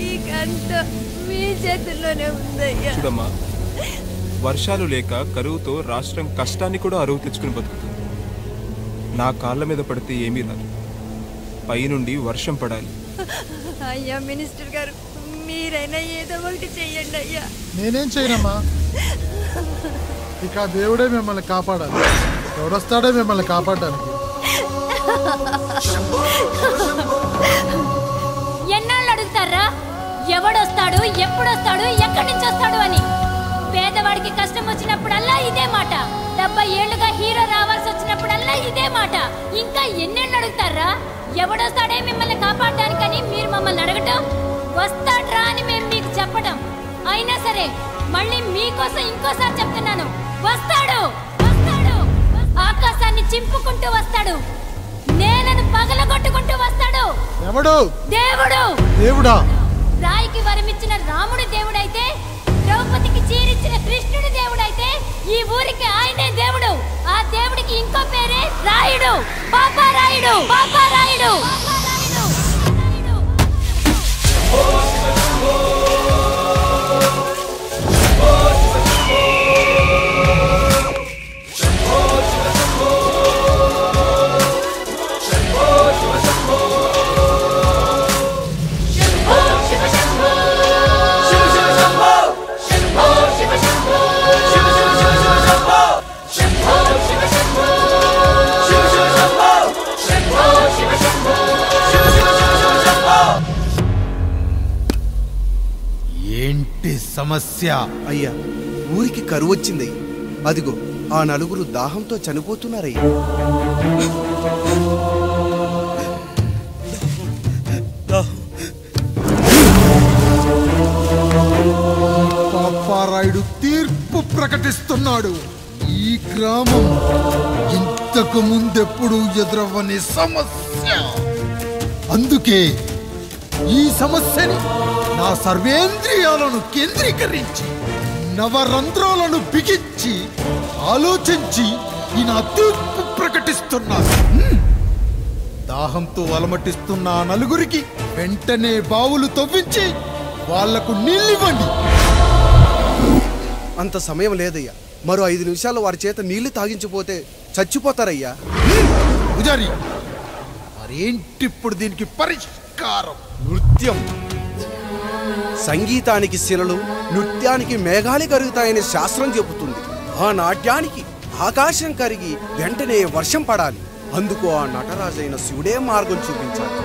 ఈ కంత మీ చేతుల్లోనే ఉందయ్యా. చూడమ్మా, వర్షాలు లేక కరువుతో రాష్ట్రం కష్టాన్ని కూడా అరువు తెచ్చుకుని బతుకుతుంది. నా కాళ్ళ మీద పడితే ఏమీ రాదు, పైనుండి వర్షం పడాలి. అయ్యా మినిస్టర్ గారు, మీరైనా ఏదో ఒకటి చెయ్యండి అయ్యా. నేనేం చేయనమ్మా. ఇక దేవుడే మిమ్మల్ని కాపాడాలి. ఎవడొస్తాడే మిమ్మల్ని కాపాడడానికి. ఎన్నాళ్ళు అడుగుతారా ఎవడొస్తాడు, ఎప్పుడొస్తాడు, ఎక్కడి నుంచి వస్తాడు అని? పేదవాడికి కష్టం వచ్చినప్పుడల్లా ఇదే మాట. 70 ఏళ్లుగా హీరో రావాల్సి వచ్చినప్పుడల్లా ఇదే మాట. ఇంకా ఎన్నెళ్ళు అడుగుతారా? ఎవడొస్తాడే మిమ్మల్ని కాపాడడానికని మీరు మమ్మల్ని అడగటం, వస్తాడ్రా అని మేము మీకు చెప్పటం. అయినా సరే మళ్ళీ మీకోసం ఇంకోసారి చెప్తున్నాను, వస్తాడు, వస్తాడు, వస్తాడు. ఆకాశాన్ని చింపుకుంటూ వస్తాడు, నేలను పగలగొట్టుకుంటూ వస్తాడు. ఎవడు? దేవుడు. దేవుడా? రాయికి వరమిచ్చిన రాముడి దేవుడైతే, ద్రౌపదికి చీరిచ్చిన కృష్ణుడి దేవుడైతే, ఈ ఊరికి ఆయనే దేవుడు. ఆ దేవుడికి ఇంకో పేరే రాయుడు, పాపారాయుడు. పాపారాయుడు. ఏంటి సమస్య? అయ్యా, ఊరికి కరువు వచ్చిందయ్యా. అదిగో ఆ నలుగురు దాహంతో చనిపోతున్నారయ్యా. పాపారాయుడు తీర్పు ప్రకటిస్తున్నాడు. ఈ గ్రామం ఇంతకు ముందెప్పుడు ఎదురవ్వని సమస్య. అందుకే ఈ సమస్యని నా సర్వేంద్రియాలను కేంద్రీకరించి, నవరంధ్రాలను బిగించి ఆలోచించి ఈ నా తీర్పు ప్రకటిస్తున్నాను. దాహంతో అలమటిస్తున్న ఆ నలుగురికి వెంటనే బావులు తవ్వించి వాళ్లకు నీళ్ళివ్వండి. అంత సమయం లేదయ్యా. మరో 5 నిమిషాలు వారి చేత నీళ్లు తాగించిపోతే చచ్చిపోతారయ్యా. పూజారి, మరేంటి ఇప్పుడు దీనికి పరిష్కారం? నృత్యం. సంగీతానికి శిలలు, నృత్యానికి మేఘాలు కరుగుతాయని శాస్త్రం చెబుతుంది. ఆ నాట్యానికి ఆకాశం కరిగి వెంటనే వర్షం పడాలి. అందుకు ఆ నటరాజైన శివుడే మార్గం చూపించాలి.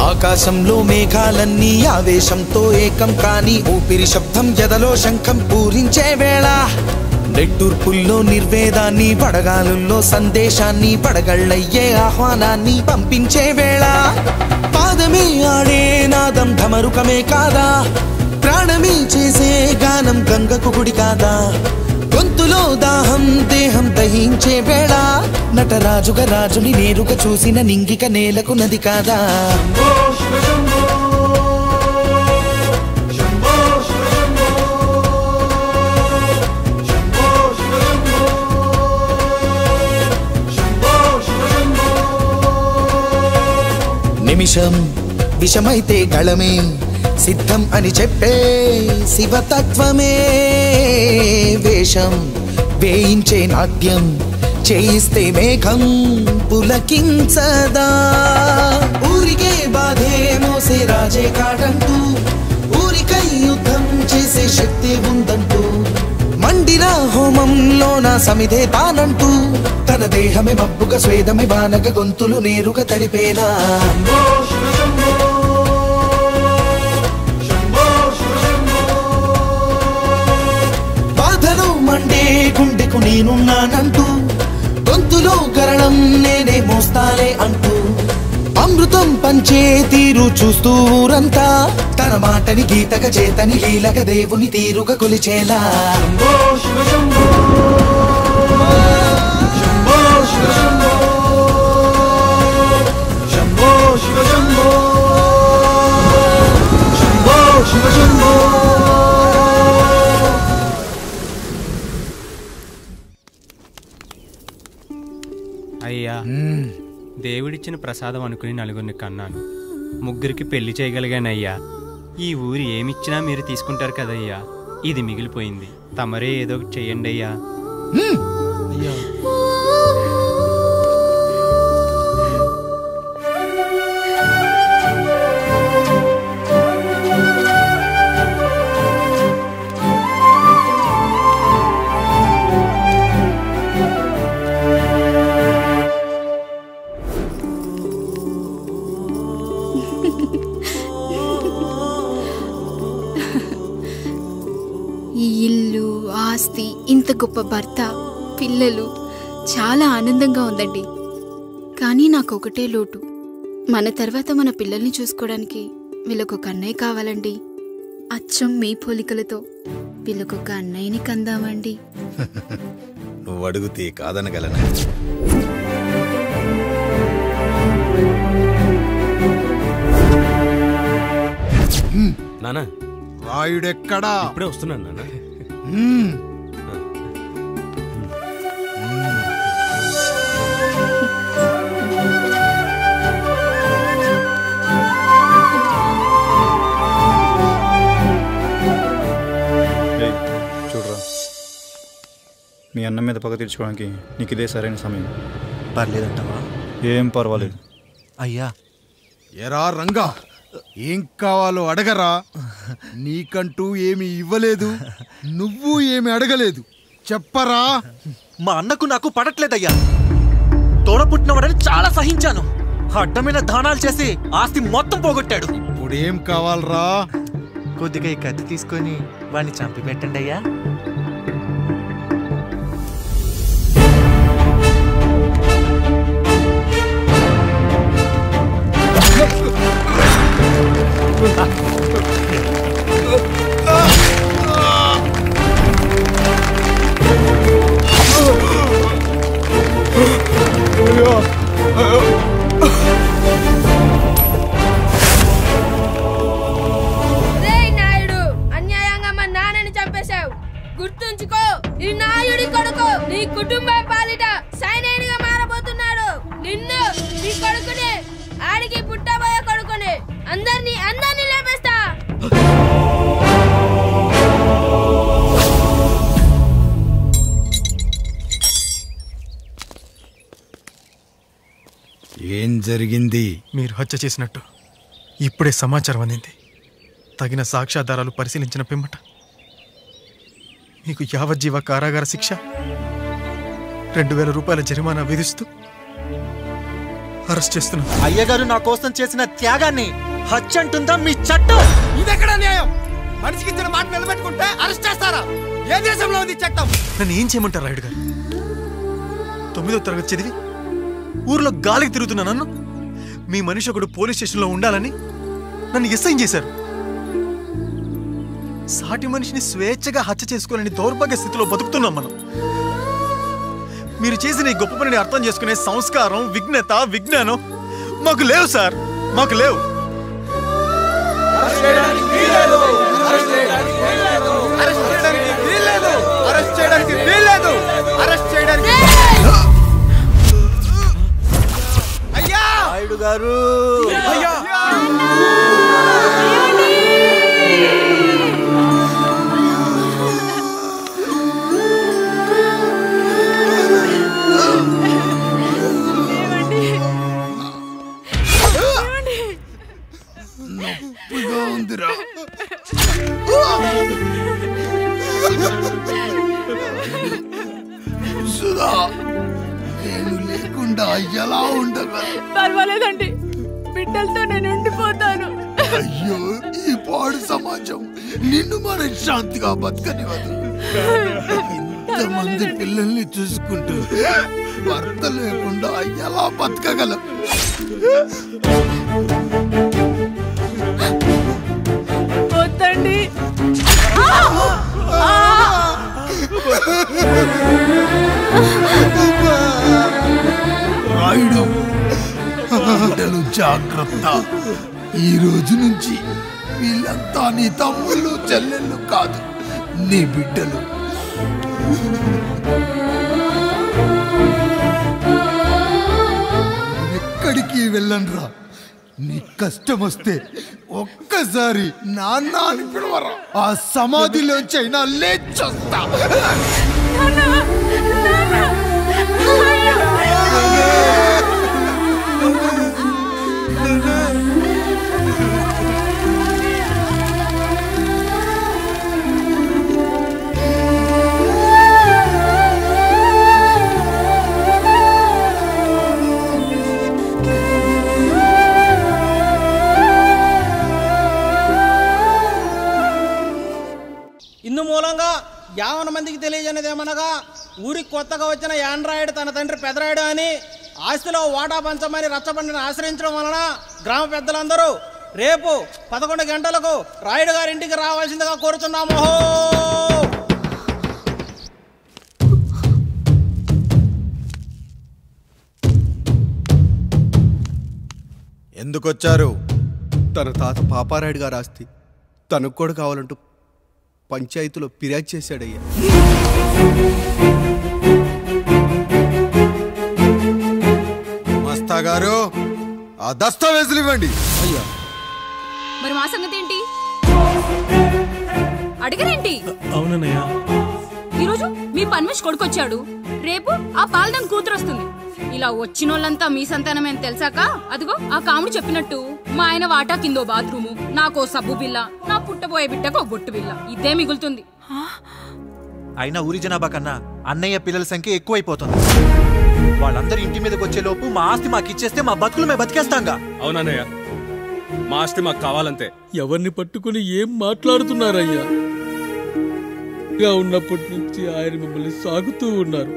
ఆకాశంలో మేఘాలన్నీ ఆవేశంతో ఏకం కాని ఊపిరి శబ్దం ఎదలో శంఖం పూరించే వేళ, నెట్టూర్పుల్లో నిర్వేదాన్ని, పడగాలుల్లో సందేశాన్ని, పడగళ్ళయ్యే ఆహ్వానాన్ని పంపించే వేళ, పాదమే ఆడే నాదం ఢమరుకమే కాదా, ప్రాణమే చేసే గానం గంగకు గుడి కాదా, గొంతులో దాహం దేహం దహించే వేళ, నటరాజుగా రాజుని నేరుగా చూసిన నింగిక నేలకు నది కాదా. నిమిషం విషమైతే గళమే సిద్ధం అని చెప్పే శివతత్వమే, వేషం వేయించే నాట్యం చేయిస్తే మేఘం పులకించదా, ఊరికే బాధే మోసే రాజే కాడంటూ, ఊరికై యుద్ధం చేసే శక్తి ఉందంటూ, మండిన హోమంలో నా సమిధే తానంటూ, తన దేహమే మబ్బుగా స్వేదమే బానగ గొంతులు నేరుగా తడిపేనా. బాధను మండే గుండెకు నేనున్నానంటూ, గొంతులో గరళం నేనే మోస్తాలే అంటూ, అమృతం పంచే తీరు చూస్తూ ఊరంతా, తన మాటని గీతగా చేతని లీలగా దేవుని తీరుగా కొలిచేలా. అయ్యా, దేవుడిచ్చిన ప్రసాదం అనుకుని నలుగురిని కన్నాను, ముగ్గురికి పెళ్లి చేయగలిగానయ్యా. ఈ ఊరు ఏమిచ్చినా మీరు తీసుకుంటారు కదయ్యా, ఇది మిగిలిపోయింది, తమరే ఏదో ఒకటి చెయ్యండి అయ్యా. ఆస్తి, ఇంత గొప్ప భర్త, పిల్లలు, చాలా ఆనందంగా ఉందండి. కానీ నాకు ఒకటే లోటు. మన తర్వాత మన పిల్లల్ని చూసుకోవడానికి వీళ్ళకొక అన్నయ్య కావాలండి. అచ్చం మీ పోలికలతో వీళ్ళకొక అన్నయ్యని కందామండి. నువ్వు అడిగితే కాదనగలనా? నానా రాయుడెక్కడా? ఇప్పుడే వస్తున్నాను నాన్న. చూడరా, మీ అన్న మీద పగ తీర్చుకోవడానికి నీకు ఇదే సరైన సమయం. పర్లేదంటావా? ఏం పర్వాలేదు. అయ్యా. ఎరా రంగా, ఏం కావాలో అడగరా. నీకంటూ ఏమి ఇవ్వలేదు, నువ్వు ఏమి అడగలేదు. చెప్పరా. మా అన్నకు నాకు పడట్లేదయ్యా. తోడపుట్టినవాడని చాలా సహించాను. అడ్డమైన దానాలు చేసి ఆస్తి మొత్తం పోగొట్టాడు. ఇప్పుడేం కావాలరా? కొద్దిగా ఈ కత్తి తీసుకొని వాడిని చంపి పెట్టండి అయ్యా. నాయుడు, అన్యాయంగా మా నాన్నని చంపేశావు. గుర్తుంచుకో, ఈ నాయుడి కొడుకు నీ కుటుంబం పాలిట సైనికుడిగా మారబోతున్నాడు. నిన్ను, నీ కొడుకుని, ఆడికి పుట్టబోయే కొడుకుని అందరినీ లేపేస్తా. ఏం జరిగింది? మీరు హత్య చేసినట్టు ఇప్పుడే సమాచారం అందింది. తగిన సాక్ష్యాధారాలు పరిశీలించిన పిమ్మట మీకు యావజ్జీవ కారాగార శిక్ష, 2000 రూపాయల జరిమానా విధిస్తూ అరెస్ట్ చేస్తున్నాం. అయ్యగారు నా కోసం చేసిన త్యాగాన్ని హత్య అంటుందా మీ చట్టం? ఇదెక్కడ న్యాయం? మనిషికి ఇచ్చిన మాట నిలబెట్టుకుంటే అరెస్ట్ చేస్తారా? ఏ దేశంలో ఉంది చట్టం? నన్ను ఏం చేయమంటారు రాయుడు గారు? 9వ తరగతి చదివి ఊర్లో గాలికి తిరుగుతున్నా నన్ను మీ మనిషి ఒకడు పోలీస్ స్టేషన్లో ఉండాలని నన్ను ఎస్ఐ చేశారు. సాటి మనిషిని స్వేచ్ఛగా హత్య చేసుకోలేని దౌర్భాగ్య స్థితిలో బతుకుతున్నాం మనం. మీరు చేసిన ఈ గొప్ప పనిని అర్థం చేసుకునే సంస్కారం, విజ్ఞత, విజ్ఞానం మాకు లేవు సార్, మాకు లేవు. నాయుడు గారు, నొప్పిగా ఉందిరా. సుధా, నేను లేకుండా ఎలా ఉండగలను? పర్వాలేదండి, బిడ్డలతో నేను ఉండిపోతాను. అయ్యో, ఈ పాడు సమాజం నిన్ను మనశ్శాంతిగా బతకనివ్వదు. ఇంతమంది పిల్లల్ని చూసుకుంటూ భర్త లేకుండా ఎలా బతకగలం? వద్దండి. రాయుడు, బిడ్డలు జాగ్రత్త. ఈ రోజు నుంచి వీళ్ళంతా నీ తమ్ముళ్ళు, చెల్లెళ్ళు కాదు, నీ బిడ్డలు. ఎక్కడికి వెళ్ళనురా. నీ కష్టం వస్తే ఒక్కసారి నాన్న అని పిలవరా. ఆ సమాధిలోంచి అయినా లేచొస్తా. ఇందు మూలంగా యావన మందికి తెలియజేయనిదేమనగా ఊరికి కొత్తగా వచ్చిన యాండ్రాయిడ్ తన తండ్రి పెదరాయుడు అని ఆస్తిలో వాటా పంచమని రచ్చబండిని ఆశ్రయించడం వలన గ్రామ పెద్దలందరూ రేపు 11 గంటలకు రాయుడు గారి ఇంటికి రావాల్సిందిగా కోరుతున్నాము. ఎందుకొచ్చారు? తన తాత పాపారాయుడు గారు ఆస్తి తనకు కూడా కావాలంటూ పంచాయతీలో ఫిర్యాదు చేశాడయ్యా. మస్తా గారు ఆ దస్తావేజులు ఇవ్వండి. అయ్యా మరి మా సంగతి ఏంటి? అడగరేంటి? అవునన్నయ్యా, ఈరోజు మీ పన్మేష్ కొడుకొచ్చాడు, రేపు ఆ పాల్దాన్ కూతురు వస్తుంది. ఇలా వచ్చినోళ్ళంతా మీ సంతానమేని తెలిసాక అదిగో ఆ కాముడు చెప్పినట్టు మా ఆయన వాటా కిందో బాత్రూము, నాకో సబ్బు బిల్ల, నా పుట్టబోయే బిడ్డకు ఒక బొట్టు బిల్ల, ఇదే మిగులుతుంది. అయినా ఊరి జనాభా కన్నా అన్నయ్య పిల్లల సంఖ్య ఎక్కువైపోతుంది. వాళ్ళందరూ ఇంటి మీదకి వచ్చే లోపు మా ఆస్తి మాకు ఇచ్చేస్తే మా బతుకులు మేము బతికేస్తాంగా. అవునన్నయ్య, మా ఆస్తి మాకు కావాలంతే. ఎవరిని పట్టుకుని ఏం మాట్లాడుతున్నారయ్యా? ఉన్నప్పటి నుంచి ఆయన మిమ్మల్ని సాగుతూ ఉన్నారు.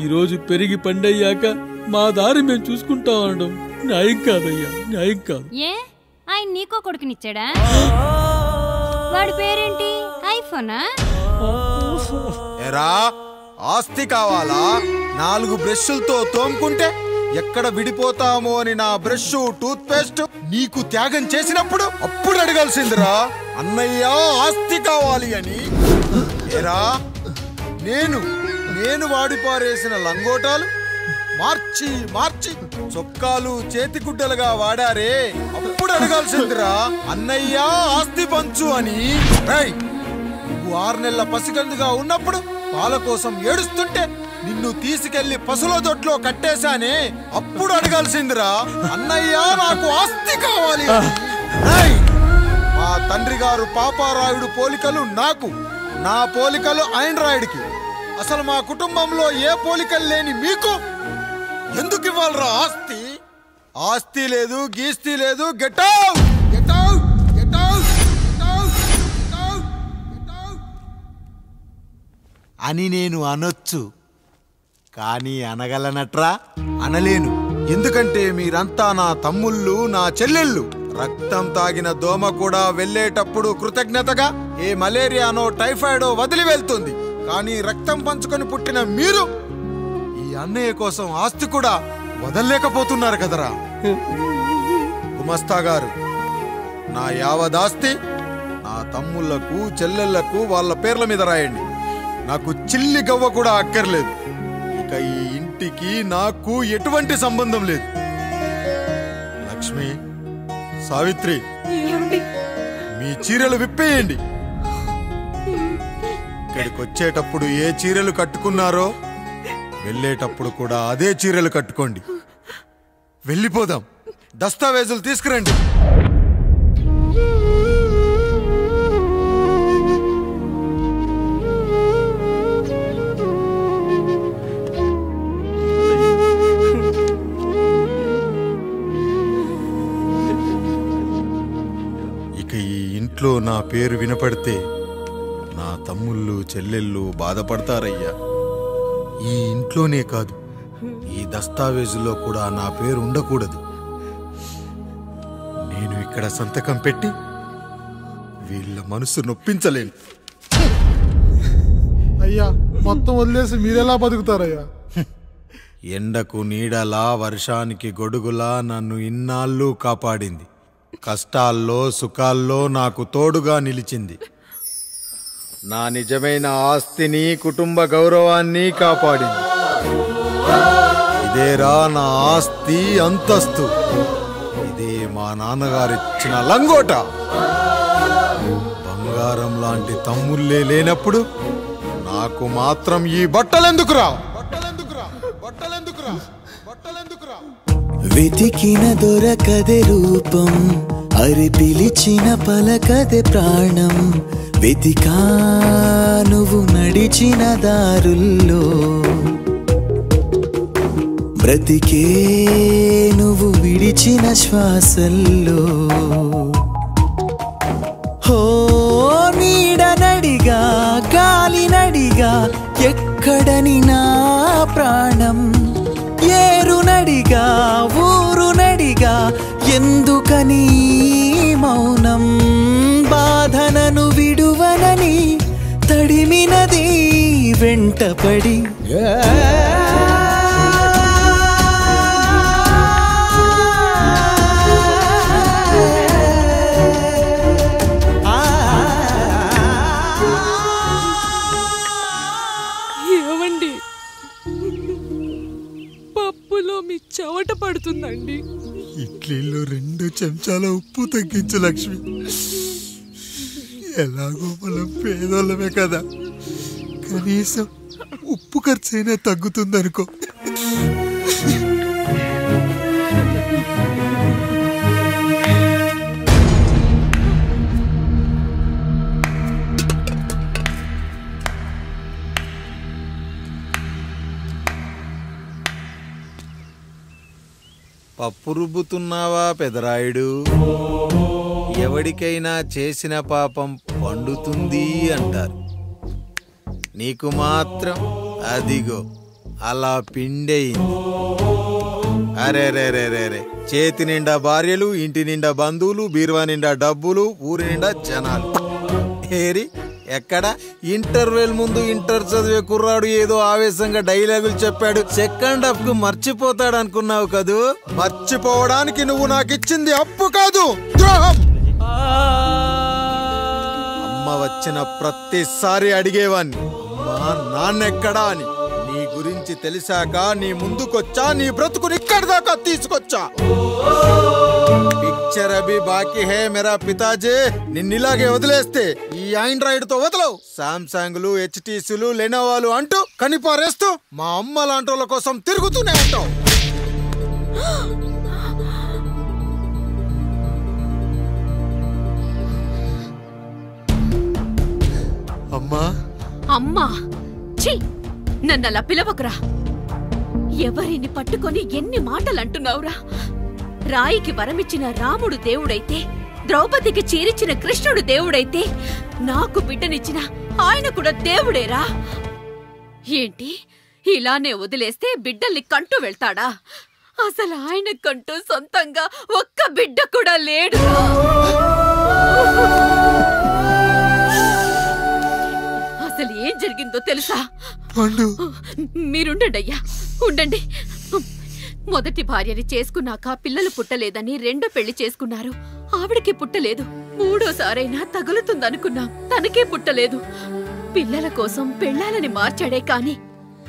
ఈరోజు పెరిగి పండయ్యాక మా దారి మేము చూసుకుంటా ఉండడం న్యాయం కాదయ్యా, న్యాయం కాదు. ఏ ఆయన నీకో కొడుకునిచ్చాడా? వాడి పేరేంటి? ఐఫోనా? ఎరా ఆస్తి కావాలా? 4 బ్రష్లతో తోముకుంటే ఎక్కడ విడిపోతామో అని నా బ్రష్ టూత్ పేస్ట్ నీకు త్యాగం చేసినప్పుడు అప్పుడు అడగాల్సిందిరా అన్నయ్య ఆస్తి కావాలి అని. ఎరా నేను వాడిపారేసిన లంగోటాలు మార్చి మార్చి చొక్కాలు చేతిగుడ్డలుగా వాడారే, అప్పుడు అడగాల్సిందిరా అన్నయ్య ఆస్తి పంచు అని. నువ్వు 6 నెలల పసిగందుగా ఉన్నప్పుడు పాల కోసం ఏడుస్తుంటే నిన్ను తీసుకెళ్లి పశువుల దొడ్లో కట్టేశానే, అప్పుడు అడగాల్సిందిరా అన్నయ్య నాకు ఆస్తి కావాలి. మా తండ్రి గారు పాపారాయుడు పోలికలు నాకు, నా పోలికలు ఆండ్రాయిడ్కి. అసలు మా కుటుంబంలో ఏ పోలికలు లేని మీకు ఎందుకు ఇవ్వాలరా ఆస్తి? ఆస్తి లేదు, గీస్తి లేదు. Get out, get out, get out, get out, get out, get out అని నేను అనొచ్చు, కానీ అనగలనట్రా? అనలేను. ఎందుకంటే మీరంతా నా తమ్ముళ్ళు, నా చెల్లెళ్ళు. రక్తం తాగిన దోమ కూడా వెళ్ళేటప్పుడు కృతజ్ఞతగా ఏ మలేరియానో టైఫాయిడో వదిలి వెళ్తుంది. కానీ రక్తం పంచుకొని పుట్టిన మీరు ఈ అన్నయ్య కోసం ఆస్తి కూడా వదల్లేకపోతున్నారు కదరా. గుమస్తా గారు, నా యావదాస్తి నా తమ్ముళ్లకు చెల్లెళ్లకు వాళ్ళ పేర్ల మీద రాయండి. నాకు చిల్లి గవ్వ కూడా అక్కర్లేదు. ఇక ఈ ఇంటికి నాకు ఎటువంటి సంబంధం లేదు. లక్ష్మి, సావిత్రి, మీ చీరలు విప్పేయండి. ఇక్కడికి వచ్చేటప్పుడు ఏ చీరలు కట్టుకున్నారో వెళ్ళేటప్పుడు కూడా అదే చీరలు కట్టుకోండి. వెళ్ళిపోదాం. దస్తావేజులు తీసుకురండి. ఇక ఈ ఇంట్లో నా పేరు వినపడితే నా తమ్ముళ్ళు చెల్లెళ్ళు బాధపడతారయ్యా. ఈ ఇంట్లోనే కాదు, ఈ దస్తావేజులో కూడా నా పేరు ఉండకూడదు. నేను ఇక్కడ సంతకం పెట్టి వీళ్ళ మనసు నొప్పించలేను. అయ్యా, మొత్తం వదిలేసి మీరెలా బతుకుతారయ్యా? ఎండకు నీడలా, వర్షానికి గొడుగులా నన్ను ఇన్నాళ్ళు కాపాడింది. కష్టాల్లో సుఖాల్లో నాకు తోడుగా నిలిచింది. నా నిజమైన ఆస్తిని, కుటుంబ గౌరవాన్ని కాపాడింది. ఇదేరా నా ఆస్తి, అంతస్తు. ఇదే మా నాన్నగారిచ్చిన లంగోట. బంగారం లాంటి తమ్ముళ్ళే లేనప్పుడు నాకు మాత్రం ఈ బట్టలెందుకురా? వెతికిన దొరకదే రూపం, అరి పిలిచిన పలకదే ప్రాణం. వెతికా నువ్వు నడిచిన దారుల్లో, బ్రతికే నువ్వు విడిచిన శ్వాసల్లో. హో నీడనడిగా గాలినడిగా ఎక్కడని నా ప్రాణం, ఏరునడిగా ఊరునడిగా ఎందుకని మౌనం, బాధనను విడువనని తడిమినది వెంటపడి ఏవండి, పప్పులో మీ చెమట పడుతుందండి. ఇడ్లీలో 2 చెంచాల ఉప్పు తగ్గించు లక్ష్మి. ఎలాగో మనం పేదోళ్ళమే కదా, కనీసం ఉప్పు ఖర్చైనా తగ్గుతుందనుకో. పప్పు రుబ్బుతున్నావా పెదరాయుడు? ఎవడికైనా చేసిన పాపం పండుతుంది అంటారు, నీకు మాత్రం అదిగో అలా పిండయింది. అరే రే రే రే రే, చేతి నిండా భార్యలు, ఇంటి నిండా బంధువులు, బీరువా నిండా డబ్బులు, ఊరి నిండా జనాలు. ఏరి ఎక్కడ ఇంటర్వెల్ ముందు ఇంటర్ చదివే కుర్రాడు ఏదో ఆవేశంగా డైలాగులు చెప్పాడు, సెకండ్ హాఫ్ కు మర్చిపోతాడు అనుకున్నావు కదూ? మర్చిపోవడానికి నువ్వు నాకు ఇచ్చింది అప్పు కాదు, ద్రోహం. అమ్మ వచ్చిన ప్రతిసారి అడిగేవాన్ని, అమ్మా నాన్నెక్కడా అని. నీ గురించి తెలిసాక నీ ముందుకొచ్చా, నీ బ్రతుకుని ఇక్కడి దాకా తీసుకొచ్చా. పిక్చర్ అభి బాకీ హే మేరా పితాజీ. నిన్నిలాగే వదిలేస్తే ఈ ఆండ్రాయిడ్ తో వదలవు. సామ్సంగ్లు, హెచ్టీసీలు, లెనోవాలు అంటూ కనిపారేస్తూ మా అమ్మ లాంటి కోసం తిరుగుతూనే ఉంటావు. అమ్మా అమ్మా, ఛీ, నన్ను అలా పిలవకురా. ఎవరిని పట్టుకొని ఎన్ని మాటలు అంటున్నావురా? రాయికి వరమిచ్చిన రాముడు దేవుడైతే, ద్రౌపదికి చీరిచిన కృష్ణుడు దేవుడైతే, నాకు బిడ్డనిచ్చిన ఆయన కూడా దేవుడేరా. ఏంటి, ఇలానే వదిలేస్తే బిడ్డల్ని కంటూ వెళ్తాడా? అసలు ఆయన కంటూ సొంతంగా ఒక్క బిడ్డ కూడా లేడురా. అసలు ఏం జరిగిందో తెలుసా? మీరుండండి అయ్యా, ఉండండి. మొదటి భార్యని చేసుకున్నాక పిల్లలు పుట్టలేదని రెండో పెళ్లి చేసుకున్నారు. ఆవిడకి పుట్టలేదు. మూడోసారైనా తగులుతుందనుకున్నాం, తనకే పుట్టలేదు. పిల్లల కోసం పెళ్ళాలని మార్చాడే కాని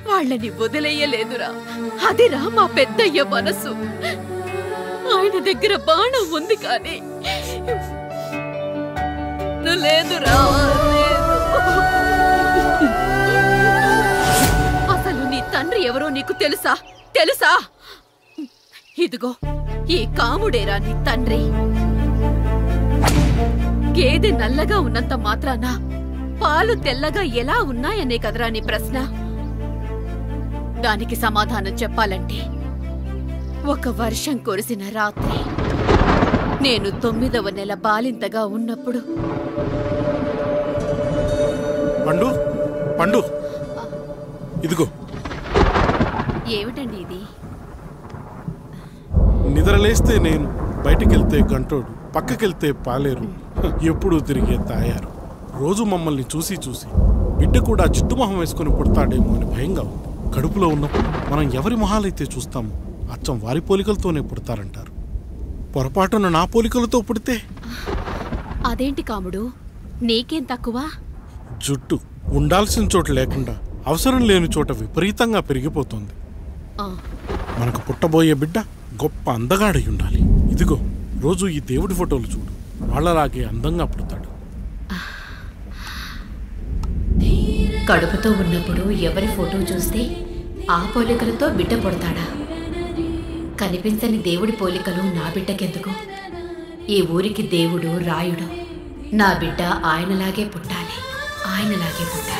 వాళ్ళని వదిలేయలేదురా. అదిరా మా పెద్దయ్య మనసు. ఆయన దగ్గర బాణం ఉంది కానీ లేదురా. అసలు నీ తండ్రి ఎవరో నీకు తెలుసా? తెలుసా? ఇదిగో ఈ కాముడేరా నీ తండ్రి. గేదె నల్లగా ఉన్నంత మాత్రాన పాలు తెల్లగా ఎలా ఉన్నాయనే కదరా నీ ప్రశ్న. దానికి సమాధానం చెప్పాలంటే, ఒక వర్షం కురిసిన రాత్రి నేను 9వ నెల బాలింతగా ఉన్నప్పుడు. పండు పండు, ఇదిగో. ఏమిటండి ఇది? నిద్రలేస్తే నేను, బయటికెళ్తే గంటోడు, పక్కకెళ్తే పాలేరు, ఎప్పుడూ తిరిగే తాయారు. రోజు మమ్మల్ని చూసి చూసి బిడ్డ కూడా జిడ్డు మొహం వేసుకుని పుడతాడేమో అని భయంగా ఉంది. కడుపులో ఉన్నప్పుడు మనం ఎవరి మొహాలైతే చూస్తామో అచ్చం వారి పోలికలతోనే పుడతారంటారు. పొరపాటున నా పోలికలతో పుడితే? అదేంటి కాముడు, నీకేం తక్కువ? జుట్టు ఉండాల్సిన చోట లేకుండా అవసరం లేని చోట విపరీతంగా పెరిగిపోతుంది. మనకు పుట్టబోయే బిడ్డ గొప్ప అందగాడై ఉండాలి. ఇదిగో రోజు ఈ దేవుడి ఫోటోలు చూడు, వాళ్ళలాగే అందంగా పుడతాడు. కడుపుతో ఉన్నప్పుడు ఎవరి ఫోటో చూస్తే ఆ పోలికలతో బిడ్డ పుడతాడా? కనిపించని దేవుడి పోలికలు నా బిడ్డకెందుకు? ఈ ఊరికి దేవుడు రాయుడు. నా బిడ్డ ఆయనలాగే పుట్టాలి, ఆయనలాగే పుట్టాలి.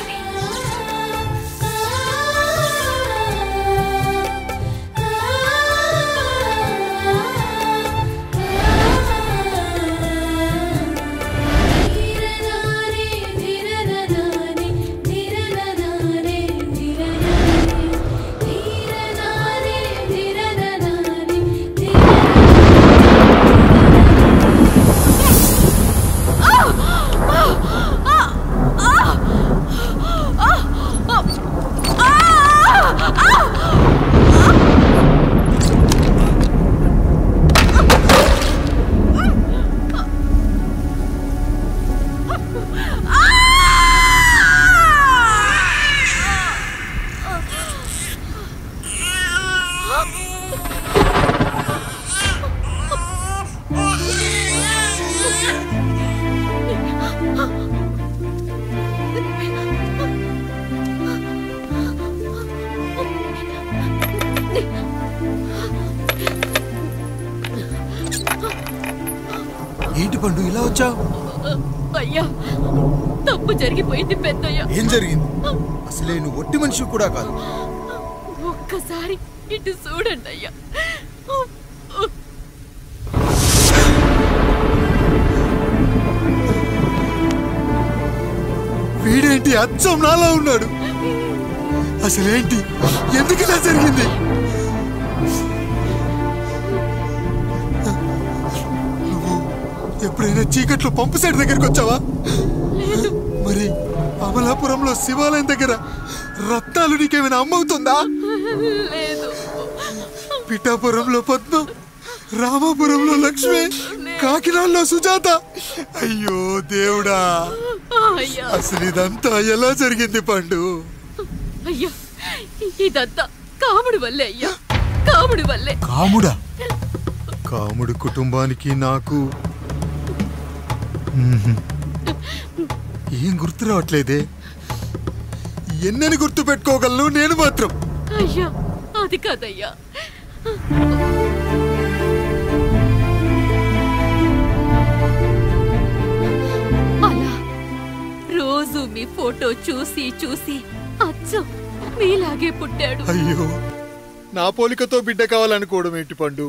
ఏంటి పండు ఇలా వచ్చావు? అయ్యా, తప్పు జరిగిపోయింది పెద్దయ్యా. ఏం జరిగింది? అసలే నువ్వు ఒట్టి మనిషి కూడా కాదు. ఒక్కసారి ఇటు చూడండి అయ్యా. వీడేంటి అచ్చం నాలా ఉన్నాడు? అసలేంటి, ఎందుకు ఇలా జరిగింది? నువ్వు ఎప్పుడైనా చీకట్లో పంపు సైడ్ దగ్గరికి వచ్చావా? మరి అమలాపురంలో శివాలయం దగ్గర రత్నాలు నీకేమైనా అమ్మవుతుందా? పిఠాపురంలో పద్మం, రామాపురంలో లక్ష్మి, కాకినాడలో సుజాత. అయ్యో దేవుడా, అసలు ఇదంతా ఎలా జరిగింది పండు? అయ్యా, ఇదంతా కాముడి వల్లే అయ్యా, కాముడి వల్లే. కాముడా? కాముడు కుటుంబానికి నాకు ఏం గుర్తు రావట్లేదే. ఎన్నని గుర్తు పెట్టుకోగలను నేను మాత్రం? అయ్యా, అది కాదయ్యా. అలా రోజు మీ ఫోటో చూసి చూసి అచ్చం మీలాగే పుట్టాడు. అయ్యో, నా పోలికతో బిడ్డ కావాలనుకోవడం ఏంటి పండు?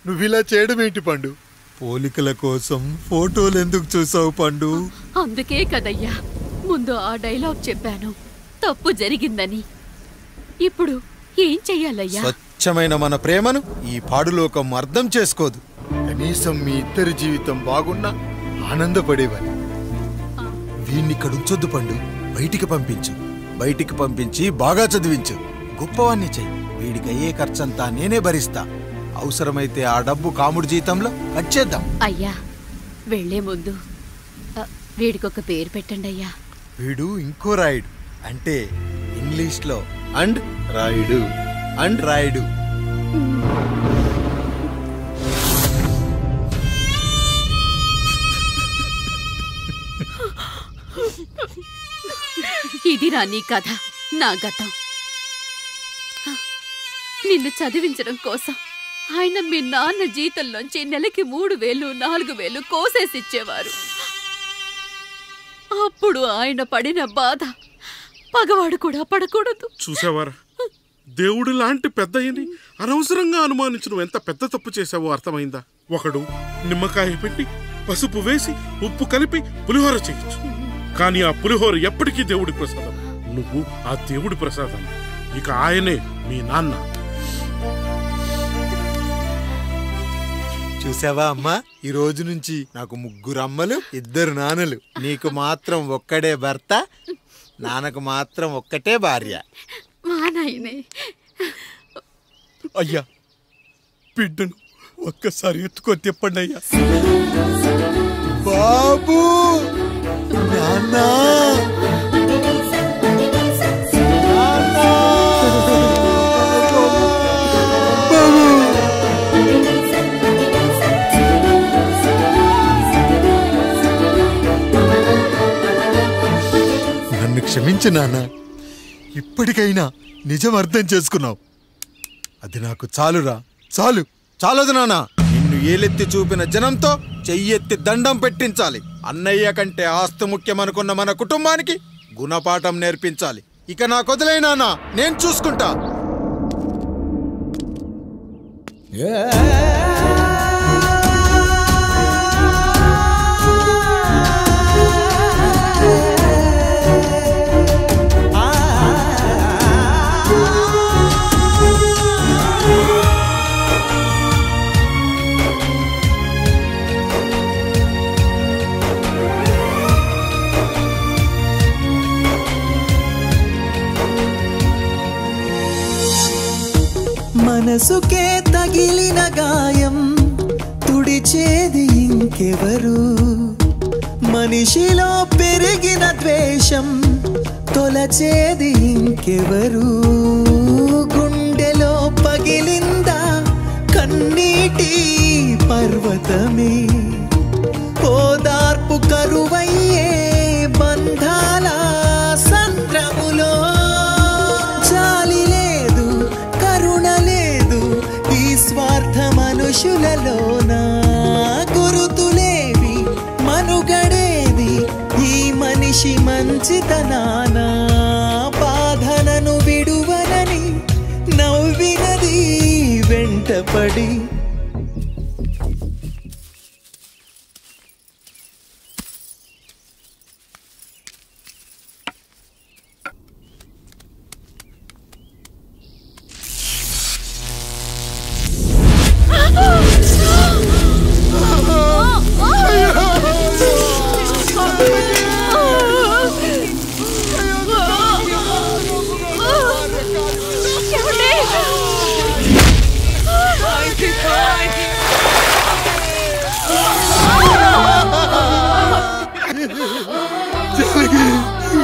నువ్విలా చేయడం ఏంటి పండు? పోలికల కోసం ఫోటోలు ఎందుకు చూసావు పండు? అందుకే కదయ్యా ముందు ఆ డైలాగ్ చెప్పాను, తప్పు జరిగిందని. ఇప్పుడు ఏం చెయ్యాలయ్యా? స్వచ్ఛమైన మన ప్రేమను ఈ పాడులోకం అర్థం చేసుకోదు. కనీసం మీ ఇద్దరి జీవితం బాగున్నా ఆనందపడేవాడి. వీణ్ణి ఇక్కడ ఉంచొద్దు పండు, బయటికి పంపించు. బయటికి పంపించి బాగా చదివించు, గొప్పవాణ్ణి చెయ్యి. వీడికి అయ్యే ఖర్చంతా నేనే భరిస్తా. అవసరమైతే ఆ డబ్బు కాముడి జీతంలో కట్ చేద్దాం. అయ్యా, వెళ్లే ముందు వీడికొక పేరు పెట్టండి అయ్యా. వీడు ఇంకో రాయుడు, అంటే ఇంగ్లీష్ లో అండ్ రాయుడు, అండ్ రాయుడు. ఇదిరా నీ కథ, నా గతం. నిన్ను చదివించడం కోసం ఆయన మీ నాన్న జీతంలోంచి నెలకి 3,000, 4,000 కోసేసిచ్చేవారు. అప్పుడు ఆయన పడిన బాధ పగవాడు కూడా పడకూడదు. చూసావారా, దేవుడు లాంటి పెద్దయ్యని అనవసరంగా అనుమానించడం ఎంత పెద్ద తప్పు చేశావో అర్థమైందా? ఒకడు నిమ్మకాయ పెట్టి పసుపు వేసి ఉప్పు కలిపి పులిహోర చేయొచ్చు, కానీ ఆ పులిహోర ఎప్పటికీ దేవుడి ప్రసాదం. నువ్వు ఆ దేవుడి ప్రసాదం. ఇక ఆయనే మీ నాన్న. చూసావా అమ్మా, ఈ రోజు నుంచి నాకు 3 అమ్మలు, 2 నాన్నలు. నీకు మాత్రం ఒక్కడే భర్త, నాన్నకు మాత్రం ఒక్కటే భార్య. మా నాయనే. అయ్యా, బిడ్డను ఒక్కసారి ఎత్తుకొని తిప్పండి అయ్యా. బాబు, నాన్నా, నన్ను క్షమించు నాన్న. ఇప్పటికైనా నిజం అర్థం చేసుకున్నావు. అది నాకు చాలురా, చాలు. చాలదు నాన్న. నిన్ను ఏలెత్తి చూపిన జనంతో చెయ్యెత్తి దండం పెట్టించాలి. అన్నయ్య కంటే ఆస్తి ముఖ్యమనుకున్న మన కుటుంబానికి గుణపాఠం నేర్పించాలి. ఇక నాకు వదిలే నాన్న, నేను చూసుకుంటా. మనసుకే తగిలిన గాయం తుడిచేది ఇంకెవరు? మనిషిలో పెరిగిన ద్వేషం తొలచేది ఇంకెవరు? గుండెలో పగిలిందా కన్నీటి పర్వతమే, కరువయ్యే బంధాల సంద్రములో జాలి లేదు కరుణ లేదు ఈ స్వార్థ మనుషులలోనా గురుతులేవి మనుగడేది ఈ మనిషి మంచితనాన బాధనను విడువనని నవ్వినది వెంటపడి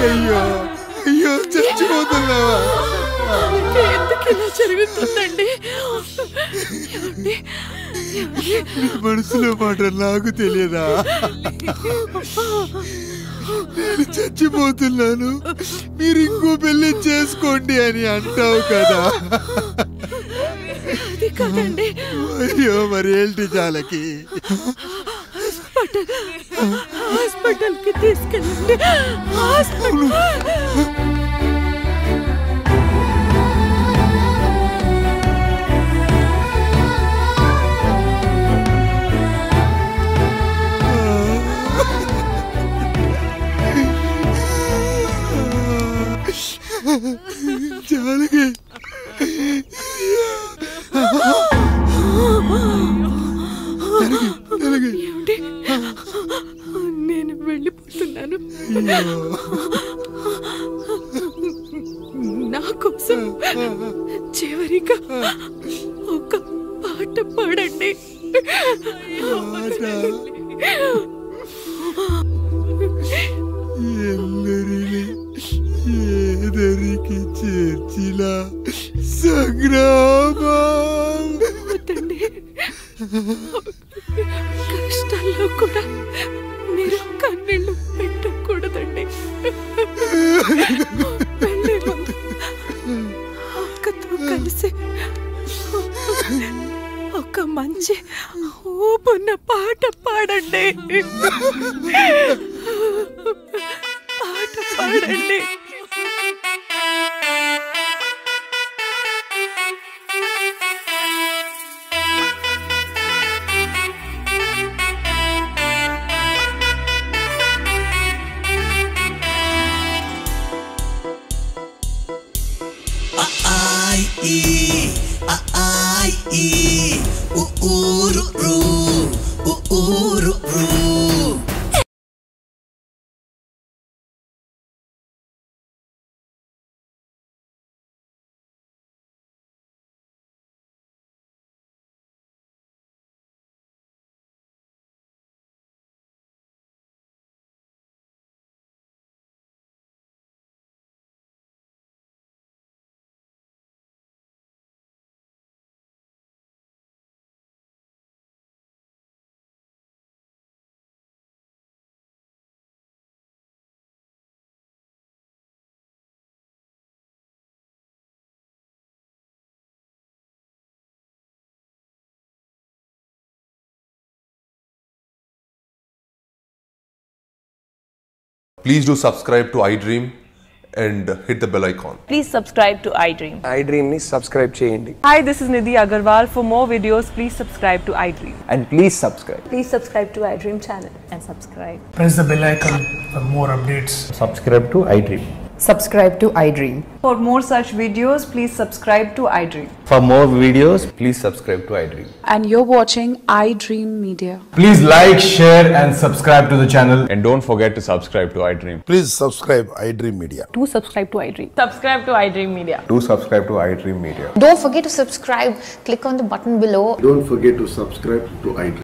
అయ్యో అయ్యో చచ్చిపోతున్నావా? ఎందుకు ఇలా జరుగుతుందండి? నీ మనసులో మాట నాకు తెలియదా? నేను చచ్చిపోతున్నాను, మీరు ఇంకో పెళ్లి చేసుకోండి అని అంటావు కదా. అది కాదండి. అయ్యో మరి ఏంటి జానకి? హాస్పిటల్కి తీసుకెళ్ళండి. జానకి నేను వెళ్ళిపోతున్నాను. నా కోసం చివరిగా ఒక పాట పాడండి. ಎಲ್ಲರಿಲಿ ఏదరికి చేర్చిన సంగ్రామ కష్టాల్లో కూడా మీరు కన్నీళ్ళు పెట్టకూడదండి. వెళ్ళే ముందు అక్కతో కలిసి ఒక మంచి ఊపున్న పాట పాడండి. పాట పాడండి. Please do subscribe to iDream and hit the bell icon. Please subscribe to iDream. iDream ni subscribe cheyandi. Hi, this is Nidhi Agarwal. For more videos, please subscribe to iDream. And please subscribe. Please subscribe to iDream channel and subscribe. Press the bell icon for more updates. Subscribe to iDream. Subscribe to iDream. For more such videos, please subscribe to iDream. For more videos, please subscribe to iDream. And you're watching iDream Media. Please like, share and subscribe to the channel. And don't forget to subscribe to iDream. Please subscribe iDream Media. Do subscribe to iDream. Subscribe to iDream Media. Do subscribe to iDream Media. Don't forget to subscribe. Click on the button below. Don't forget to subscribe to iDream.